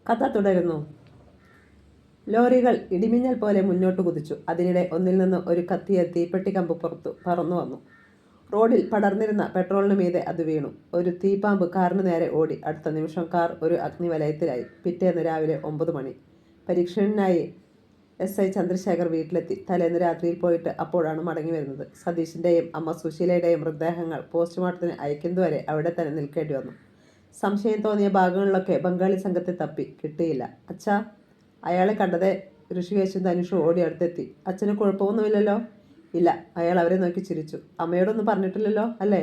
കഥ തുടരുന്നു. ലോറികൾ ഇടിമിന്നൽ പോലെ മുന്നോട്ട് കുതിച്ചു. അതിനിടെ ഒന്നിൽ നിന്ന് ഒരു കത്തിയ തീപ്പെട്ടി കമ്പ് പുറത്തു പറന്നു വന്നു. റോഡിൽ പടർന്നിരുന്ന പെട്രോളിന് മീതെ അത് വീണു. ഒരു തീപ്പാമ്പ് കാറിന് നേരെ ഓടി. അടുത്ത നിമിഷം കാർ ഒരു അഗ്നിവലയത്തിലായി. പിറ്റേന്ന് രാവിലെ 9 മണി. പരീക്ഷണനായി SI ചന്ദ്രശേഖർ വീട്ടിലെത്തി. തലേന്ന് രാത്രിയിൽ പോയിട്ട് അപ്പോഴാണ് മടങ്ങി വരുന്നത്. സതീഷിൻ്റെയും അമ്മ സുശീലയുടെയും മൃതദേഹങ്ങൾ പോസ്റ്റ്മോർട്ടത്തിന് അയക്കുന്നതുവരെ അവിടെ തന്നെ നിൽക്കേണ്ടി വന്നു. സംശയം തോന്നിയ ഭാഗങ്ങളിലൊക്കെ ബംഗാളി സംഘത്തെ തപ്പി. കിട്ടിയില്ല. അച്ഛാ, അയാളെ കണ്ടതേ ഋഷികേശും ധനുഷും ഓടി അടുത്തെത്തി. അച്ഛന് കുഴപ്പമൊന്നുമില്ലല്ലോ? ഇല്ല. അയാൾ അവരെ നോക്കി ചിരിച്ചു. അമ്മയോടൊന്നും പറഞ്ഞിട്ടില്ലല്ലോ അല്ലേ?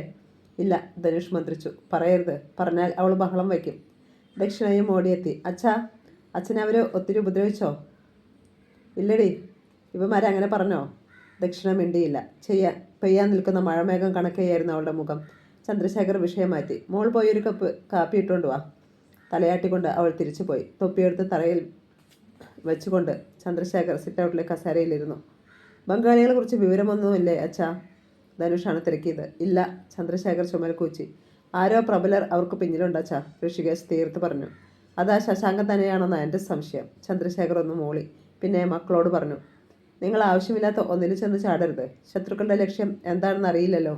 ഇല്ല. ധനുഷ് മന്ത്രിച്ചു. പറയരുത്. പറഞ്ഞാൽ അവൾ ബഹളം വയ്ക്കും. ദക്ഷിണയും ഓടിയെത്തി. അച്ഛാ, അച്ഛനെ അവർ ഒത്തിരി ഉപദ്രവിച്ചോ? ഇല്ലടി. ഇവന്മാരങ്ങനെ പറഞ്ഞോ? ദക്ഷിണ മിണ്ടിയില്ല. പെയ്യാൻ നിൽക്കുന്ന മഴമേഘം കണക്കെയായിരുന്നു അവളുടെ മുഖം. ചന്ദ്രശേഖർ വിഷയം മാറ്റി. മോൾ പോയി ഒരു കപ്പ് കാപ്പി ഇട്ടുകൊണ്ട് വാ. തലയാട്ടിക്കൊണ്ട് അവൾ തിരിച്ചുപോയി. തൊപ്പിയെടുത്ത് തറയിൽ വെച്ചുകൊണ്ട് ചന്ദ്രശേഖർ സിറ്റൗട്ടിലെ കസേരയിലിരുന്നു. ബംഗാളികളെ കുറിച്ച് വിവരമൊന്നുമില്ലേ അച്ഛാ? ധനുഷാണ് തിരക്കിയത്. ഇല്ല. ചന്ദ്രശേഖർ ചുമൽ കൂച്ചി. ആരോ പ്രബലർ അവർക്ക് പിന്നിലുണ്ടച്ചാ, ഋഷികേശ് തീർത്ത് പറഞ്ഞു. അതാ ശശാങ്കൻ തന്നെയാണെന്നാണ് എൻ്റെ സംശയം. ചന്ദ്രശേഖർ ഒന്ന് മൂളി. പിന്നെ മക്കളോട് പറഞ്ഞു, നിങ്ങൾ ആവശ്യമില്ലാത്ത ഒന്നിൽ ചെന്ന് ചാടരുത്. ശത്രുക്കളുടെ ലക്ഷ്യം എന്താണെന്ന് അറിയില്ലല്ലോ.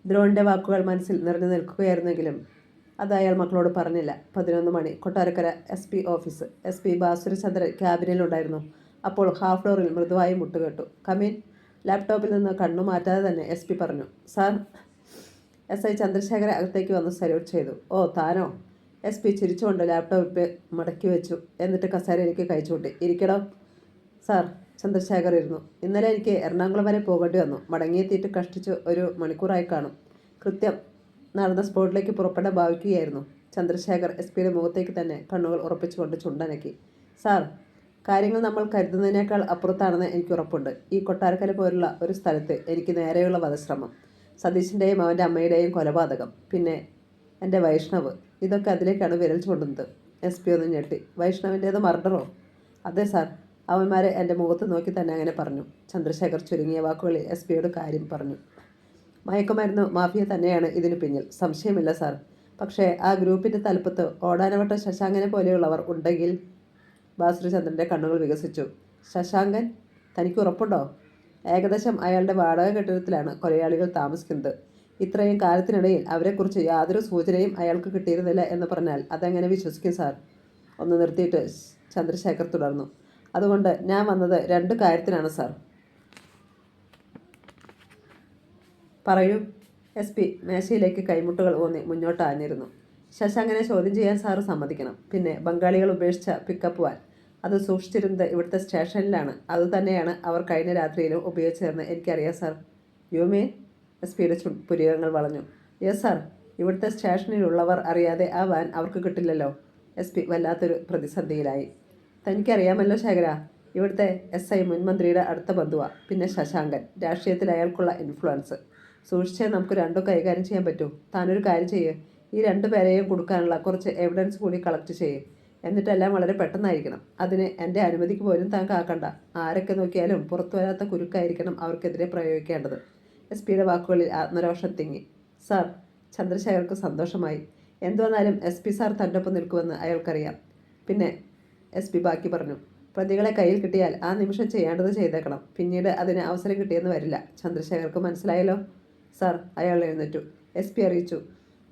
ദ്രോണിൻ്റെ വാക്കുകൾ മനസ്സിൽ നിറഞ്ഞു നിൽക്കുകയായിരുന്നെങ്കിലും അത് അയാൾ മക്കളോട് പറഞ്ഞില്ല. 11 മണി. Kottarakkara SP office. SP Bhasurachandran ക്യാബിനിലുണ്ടായിരുന്നു. അപ്പോൾ ഹാഫ് ഡോറിൽ മൃദുവായി മുട്ടുകെട്ടു. കമീൻ. ലാപ്ടോപ്പിൽ നിന്ന് കണ്ണു മാറ്റാതെ തന്നെ SP പറഞ്ഞു. സാർ. SI ചന്ദ്രശേഖരെ അകത്തേക്ക് വന്ന് സല്യൂട്ട് ചെയ്തു. ഓ, താനോ? SP ചിരിച്ചുകൊണ്ട് ലാപ്ടോപ്പ് മടക്കി വെച്ചു. എന്നിട്ട് കസേരയിലേക്ക് കഴിച്ചുകൂട്ടി. ഇരിക്കടോ. സാർ. ചന്ദ്രശേഖർ ഇരുന്നു. ഇന്നലെ എനിക്ക് എറണാകുളം വരെ പോകേണ്ടി വന്നു. മടങ്ങിയെത്തിയിട്ട് കഷ്ടിച്ച് 1 മണിക്കൂറായി കാണും. കൃത്യം നടന്ന സ്പോട്ടിലേക്ക് പുറപ്പെടാൻ ഭാവിക്കുകയായിരുന്നു. ചന്ദ്രശേഖർ SPയുടെ മുഖത്തേക്ക് തന്നെ കണ്ണുകൾ ഉറപ്പിച്ചുകൊണ്ട് ചുണ്ടനക്കി. സാർ, കാര്യങ്ങൾ നമ്മൾ കരുതുന്നതിനേക്കാൾ അപ്പുറത്താണെന്ന് എനിക്ക് ഉറപ്പുണ്ട്. ഈ കൊട്ടാരക്കര പോലുള്ള ഒരു സ്ഥലത്ത് എനിക്ക് നേരെയുള്ള വധശ്രമം, സതീഷിൻ്റെയും അവൻ്റെ അമ്മയുടെയും കൊലപാതകം, പിന്നെ എൻ്റെ വൈഷ്ണവ്, ഇതൊക്കെ അതിലേക്കാണ് വിരൽ ചൂണ്ടുന്നത്. SP ഒന്ന് ഞെട്ടി. വൈഷ്ണവിൻ്റേത് മർഡറോ? അതെ സാർ. അവന്മാരെ എൻ്റെ മുഖത്ത് നോക്കി തന്നെ അങ്ങനെ പറഞ്ഞു. ചന്ദ്രശേഖർ ചുരുങ്ങിയ വാക്കുകളിൽ SPയോട് കാര്യം പറഞ്ഞു. മയക്കുമരുന്ന് മാഫിയ തന്നെയാണ് ഇതിന് പിന്നിൽ, സംശയമില്ല സാർ. പക്ഷേ ആ ഗ്രൂപ്പിൻ്റെ തലപ്പത്ത് ഓടാനവട്ട ശശാങ്കനെ പോലെയുള്ളവർ ഉണ്ടെങ്കിൽ. ബാസുരചന്ദ്രൻ്റെ കണ്ണുകൾ വികസിച്ചു. ശശാങ്കൻ? തനിക്ക് ഉറപ്പുണ്ടോ? ഏകദേശം അയാളുടെ വാടക കെട്ടിടത്തിലാണ് കൊലയാളികൾ താമസിക്കുന്നത്. ഇത്രയും കാലത്തിനിടയിൽ അവരെക്കുറിച്ച് യാതൊരു സൂചനയും അയാൾക്ക് കിട്ടിയിരുന്നില്ല എന്ന് പറഞ്ഞാൽ അതെങ്ങനെ വിശ്വസിക്കും സാർ? ഒന്ന് നിർത്തിയിട്ട് ചന്ദ്രശേഖർ തുടർന്നു. അതുകൊണ്ട് ഞാൻ വന്നത് 2 കാര്യത്തിനാണ് സാർ. പറയൂ. SP മേശയിലേക്ക് കൈമുട്ടുകൾ ഊന്നി മുന്നോട്ട് ആഞ്ഞിരുന്നു. ശശാങ്കനെ ചോദ്യം ചെയ്യാൻ സാറ് സമ്മതിക്കണം. പിന്നെ ബംഗാളികൾ ഉപേക്ഷിച്ച പിക്കപ്പ് വാൻ, അത് സൂക്ഷിച്ചിരുന്നത് ഇവിടുത്തെ സ്റ്റേഷനിലാണ്. അതുതന്നെയാണ് അവർ കഴിഞ്ഞ രാത്രിയിലും ഉപയോഗിച്ചതെന്ന് എനിക്കറിയാം സാർ. You mean? SPയുടെ പുരികങ്ങൾ വളഞ്ഞു. Yes sir. ഇവിടുത്തെ സ്റ്റേഷനിലുള്ളവർ അറിയാതെ ആ വാൻ അവർക്ക് കിട്ടില്ലല്ലോ. SP വല്ലാത്തൊരു പ്രതിസന്ധിയിലായി. തനിക്കറിയാമല്ലോ ശേഖര, ഇവിടുത്തെ SI മുൻമന്ത്രിയുടെ അടുത്ത ബന്ധുവാ. പിന്നെ ശശാങ്കൻ, രാഷ്ട്രീയത്തിൽ അയാൾക്കുള്ള ഇൻഫ്ലുവൻസ്. സൂക്ഷിച്ചേ നമുക്ക് രണ്ടും കൈകാര്യം ചെയ്യാൻ പറ്റൂ. താനൊരു കാര്യം ചെയ്യ്. ഈ 2 പേരെയും കൊടുക്കാനുള്ള കുറച്ച് എവിഡൻസ് കൂടി കളക്ട് ചെയ്യ്. എന്നിട്ടെല്ലാം വളരെ പെട്ടെന്നായിരിക്കണം. അതിന് എൻ്റെ അനുമതിക്ക് പോലും താൻ കാക്കണ്ട. ആരൊക്കെ നോക്കിയാലും പുറത്തു വരാത്ത കുരുക്കായിരിക്കണം അവർക്കെതിരെ പ്രയോഗിക്കേണ്ടത്. SPയുടെ വാക്കുകളിൽ ആത്മരോഷം തിങ്ങി. സാർ. ചന്ദ്രശേഖർക്ക് സന്തോഷമായി. എന്തു വന്നാലും SP സാർ തൻ്റെ ഒപ്പം നിൽക്കുമെന്ന് അയാൾക്കറിയാം. പിന്നെ SP ബാക്കി പറഞ്ഞു. പ്രതികളെ കയ്യിൽ കിട്ടിയാൽ ആ നിമിഷം ചെയ്യേണ്ടത് ചെയ്തേക്കണം. പിന്നീട് അതിന് അവസരം കിട്ടിയെന്ന് വരില്ല. ചന്ദ്രശേഖർക്ക് മനസ്സിലായല്ലോ സാർ. അയാൾ എഴുന്നേറ്റു. SP അറിയിച്ചു.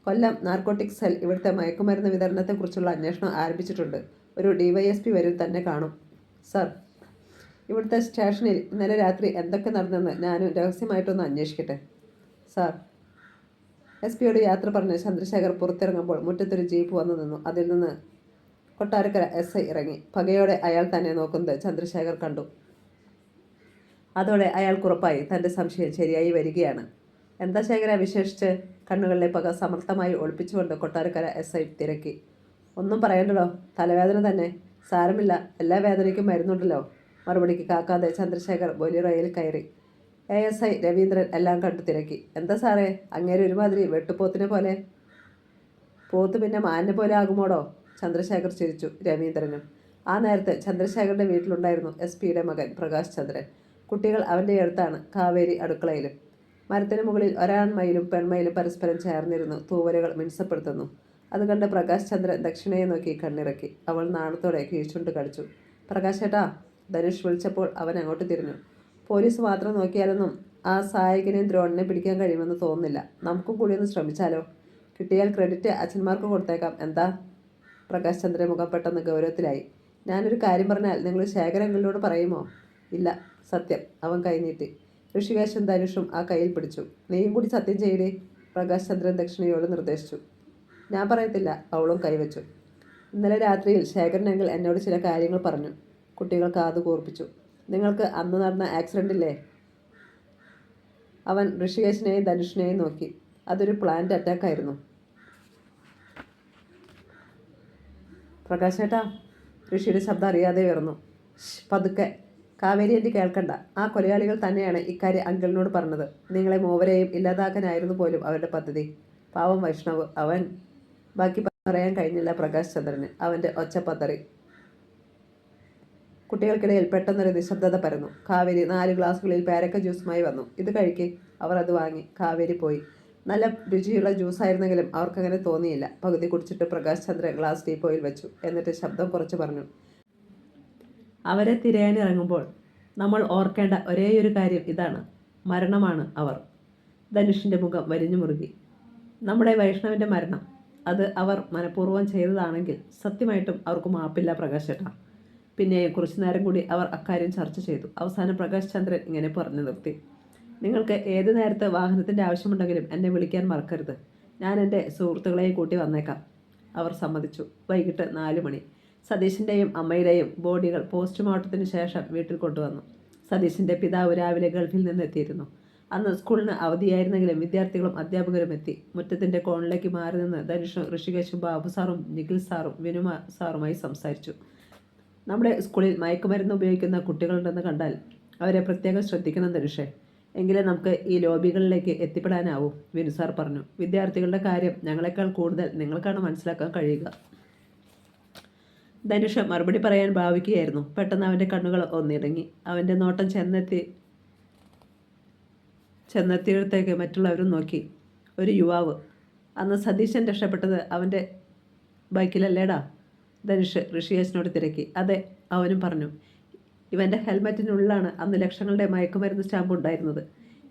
കൊല്ലം നാർക്കോട്ടിക് സെൽ ഇവിടുത്തെ മയക്കുമരുന്ന് വിതരണത്തെക്കുറിച്ചുള്ള അന്വേഷണം ആരംഭിച്ചിട്ടുണ്ട്. ഒരു DYSP വരും തന്നെ കാണും സാർ. ഇവിടുത്തെ സ്റ്റേഷനിൽ ഇന്നലെ രാത്രി എന്തൊക്കെ നടന്നെന്ന് ഞാനും രഹസ്യമായിട്ടൊന്ന് അന്വേഷിക്കട്ടെ സാർ. SPയോട് യാത്ര പറഞ്ഞ് ചന്ദ്രശേഖർ പുറത്തിറങ്ങുമ്പോൾ മുറ്റത്തൊരു ജീപ്പ് വന്നു നിന്നു. അതിൽ നിന്ന് കൊട്ടാരക്കര SI ഇറങ്ങി. പകയോടെ അയാൾ തന്നെ നോക്കുന്നത് ചന്ദ്രശേഖർ കണ്ടു. അതോടെ അയാൾക്കുറപ്പായി തൻ്റെ സംശയം ശരിയായി വരികയാണ്. എന്താ ശേഖര വിശേഷിച്ച്? കണ്ണുകളിലെ പക സമർത്ഥമായി ഒളിപ്പിച്ചുകൊണ്ട് കൊട്ടാരക്കര SI തിരക്കി. ഒന്നും പറയണ്ടല്ലോ, തലവേദന തന്നെ. സാരമില്ല, എല്ലാ വേദനയ്ക്കും മരുന്നുണ്ടല്ലോ. മറുപടിക്ക് കാക്കാതെ ചന്ദ്രശേഖർ ബൊലിറോയിൽ കയറി. ASI രവീന്ദ്രൻ എല്ലാം കണ്ടു തിരക്കി. എന്താ സാറേ, അങ്ങേര് ഒരുമാതിരി വെട്ടുപോത്തിനെ പോലെ? പോത്ത് പിന്നെ മാനിനെ പോലെ ആകുമോടോ? ചന്ദ്രശേഖർ ചിരിച്ചു. രവീന്ദ്രനും. ആ നേരത്ത് ചന്ദ്രശേഖരൻ്റെ വീട്ടിലുണ്ടായിരുന്നു SP-യുടെ മകൻ പ്രകാശ് ചന്ദ്രൻ. കുട്ടികൾ അവൻ്റെ അടുത്താണ്, കാവേരി അടുക്കളയിലും. മരത്തിന് മുകളിൽ ഒരാൺമയിലും പെൺമയിലും പരസ്പരം ചേർന്നിരുന്നു തൂവലുകൾ മിനുസപ്പെടുത്തുന്നു. അത് കണ്ട് പ്രകാശ് ചന്ദ്രൻ ദക്ഷിണയെ നോക്കി കണ്ണിറക്കി. അവൾ നാണത്തോടെ കീഴ്ച്ചുണ്ട് കളിച്ചു. പ്രകാശേട്ടാ, ധനുഷ് വിളിച്ചപ്പോൾ അവൻ അങ്ങോട്ട് തിരിഞ്ഞു. പോലീസ് മാത്രം നോക്കിയാലൊന്നും ആ സായകനെയും ദ്രോണിനെ പിടിക്കാൻ കഴിയുമെന്ന് തോന്നുന്നില്ല. നമുക്കും കൂടി ഒന്ന് ശ്രമിച്ചാലോ? കിട്ടിയാൽ ക്രെഡിറ്റ് അച്ഛന്മാർക്ക് കൊടുത്തേക്കാം. എന്താ? പ്രകാശ് ചന്ദ്രൻ മുഖം പെട്ടെന്ന് ഗൗരവത്തിലായി. ഞാനൊരു കാര്യം പറഞ്ഞാൽ നിങ്ങൾ ശേഖരങ്ങളിലോട് പറയുമോ? ഇല്ല, സത്യം. അവൻ കൈനീട്ടി. ഋഷികേശും ധനുഷും ആ കയ്യിൽ പിടിച്ചു. നീയും കൂടി സത്യം ചെയ്യടേ, പ്രകാശ് ചന്ദ്രൻ ദക്ഷിണയോട് നിർദ്ദേശിച്ചു. ഞാൻ പറയത്തില്ല, അവളും കൈവച്ചു. ഇന്നലെ രാത്രിയിൽ ശേഖരനെങ്കിൽ എന്നോട് ചില കാര്യങ്ങൾ പറഞ്ഞു. കുട്ടികൾ കാതു കൂർപ്പിച്ചു. നിങ്ങൾക്ക് അന്ന് നടന്ന ആക്സിഡൻറ്റില്ലേ? അവൻ ഋഷികേശിനെയും ധനുഷിനെയും നോക്കി. അതൊരു പ്ലാന്റ് അറ്റാക്കായിരുന്നു. പ്രകാശേട്ടാ, ഋഷിയുടെ ശബ്ദം അറിയാതെ ഉയർന്നു. പതുക്കെ. കാവേരി എൻ്റെ കേൾക്കണ്ട. ആ കൊലയാളികൾ തന്നെയാണ് ഇക്കാര്യം അങ്കിളിനോട് പറഞ്ഞത്. നിങ്ങളെ മൂവരെയും ഇല്ലാതാക്കാനായിരുന്നു പോലും അവരുടെ പദ്ധതി. പാവം വൈഷ്ണവ്. അവൻ ബാക്കി പറയാൻ കഴിഞ്ഞില്ല പ്രകാശ് ചന്ദ്രന്. അവൻ്റെ ഒച്ച പതറി. കുട്ടികൾക്കിടയിൽ പെട്ടെന്നൊരു നിശബ്ദത പരന്നു. കാവേരി 4 ഗ്ലാസുകളിൽ പേരക്ക ജ്യൂസുമായി വന്നു. ഇത് കഴിക്കേ. അവർ അത് വാങ്ങി. കാവേരി പോയി. നല്ല രുചിയുള്ള ജ്യൂസായിരുന്നെങ്കിലും അവർക്കങ്ങനെ തോന്നിയില്ല. പകുതി കുടിച്ചിട്ട് പ്രകാശ് ചന്ദ്രൻ ഗ്ലാസ് ടീപ്പോയിൽ വെച്ചു. എന്നിട്ട് ശബ്ദം കുറച്ച് പറഞ്ഞു. അവരെ തിരയാനിറങ്ങുമ്പോൾ നമ്മൾ ഓർക്കേണ്ട ഒരേയൊരു കാര്യം ഇതാണ്: മരണമാണ് അവർ. ധനുഷിൻ്റെ മുഖം വലിഞ്ഞു മുറുകി. നമ്മുടെ വൈഷ്ണവിൻ്റെ മരണം, അത് അവർ മനഃപൂർവ്വം ചെയ്തതാണെങ്കിൽ സത്യമായിട്ടും അവർക്ക് മാപ്പില്ല പ്രകാശേട്ടാ. പിന്നെയും കുറച്ചു നേരം കൂടി അവർ അക്കാര്യം ചർച്ച ചെയ്തു. അവസാനം പ്രകാശ് ചന്ദ്രൻ ഇങ്ങനെ പറഞ്ഞു നിർത്തി. നിങ്ങൾക്ക് ഏത് നേരത്ത് വാഹനത്തിൻ്റെ ആവശ്യമുണ്ടെങ്കിലും എന്നെ വിളിക്കാൻ മറക്കരുത്. ഞാൻ എൻ്റെ സുഹൃത്തുക്കളെയും കൂട്ടി വന്നേക്കാം. അവർ സമ്മതിച്ചു. വൈകിട്ട് 4 മണി. സതീശിൻ്റെയും അമ്മയുടെയും ബോഡികൾ പോസ്റ്റ്മോർട്ടത്തിന് ശേഷം വീട്ടിൽ കൊണ്ടുവന്നു. സതീശിൻ്റെ പിതാവ് രാവിലെ ഗൾഫിൽ നിന്ന് എത്തിയിരുന്നു. അന്ന് സ്കൂളിന് അവധിയായിരുന്നെങ്കിലും വിദ്യാർത്ഥികളും അധ്യാപകരും എത്തി. മുറ്റത്തിൻ്റെ കോണിലേക്ക് മാറി നിന്ന് ധനുഷും ഋഷികേശും ബാബു സാറും നിഖിൽ സാറും വിനുമ സാറുമായി സംസാരിച്ചു. നമ്മുടെ സ്കൂളിൽ മയക്കുമരുന്ന് ഉപയോഗിക്കുന്ന കുട്ടികളുണ്ടെന്ന് കണ്ടാൽ അവരെ പ്രത്യേകം ശ്രദ്ധിക്കണം ധനുഷേ. എങ്കിലേ നമുക്ക് ഈ ലോബികളിലേക്ക് എത്തിപ്പെടാനാവൂ, വിനു സാർ പറഞ്ഞു. വിദ്യാർത്ഥികളുടെ കാര്യം ഞങ്ങളെക്കാൾ കൂടുതൽ നിങ്ങൾക്കാണ് മനസ്സിലാക്കാൻ കഴിയുക. ധനുഷ് മറുപടി പറയാൻ ഭാവിക്കുകയായിരുന്നു. പെട്ടെന്ന് അവൻ്റെ കണ്ണുകൾ ഒന്നിടങ്ങി. അവൻ്റെ നോട്ടം ചെന്നെത്തിയിടത്തേക്ക് മറ്റുള്ളവരും നോക്കി. ഒരു യുവാവ്. അന്ന് സതീശൻ രക്ഷപ്പെട്ടത് അവൻ്റെ ബൈക്കിലല്ലേടാ? ധനുഷ് ഋഷികേശിനോട് തിരക്കി. അതെ, അവനും പറഞ്ഞു. ഇവൻ്റെ ഹെൽമറ്റിനുള്ളിലാണ് അന്ന് ലക്ഷങ്ങളുടെ മയക്കുമരുന്ന് സ്റ്റാമ്പ് ഉണ്ടായിരുന്നത്.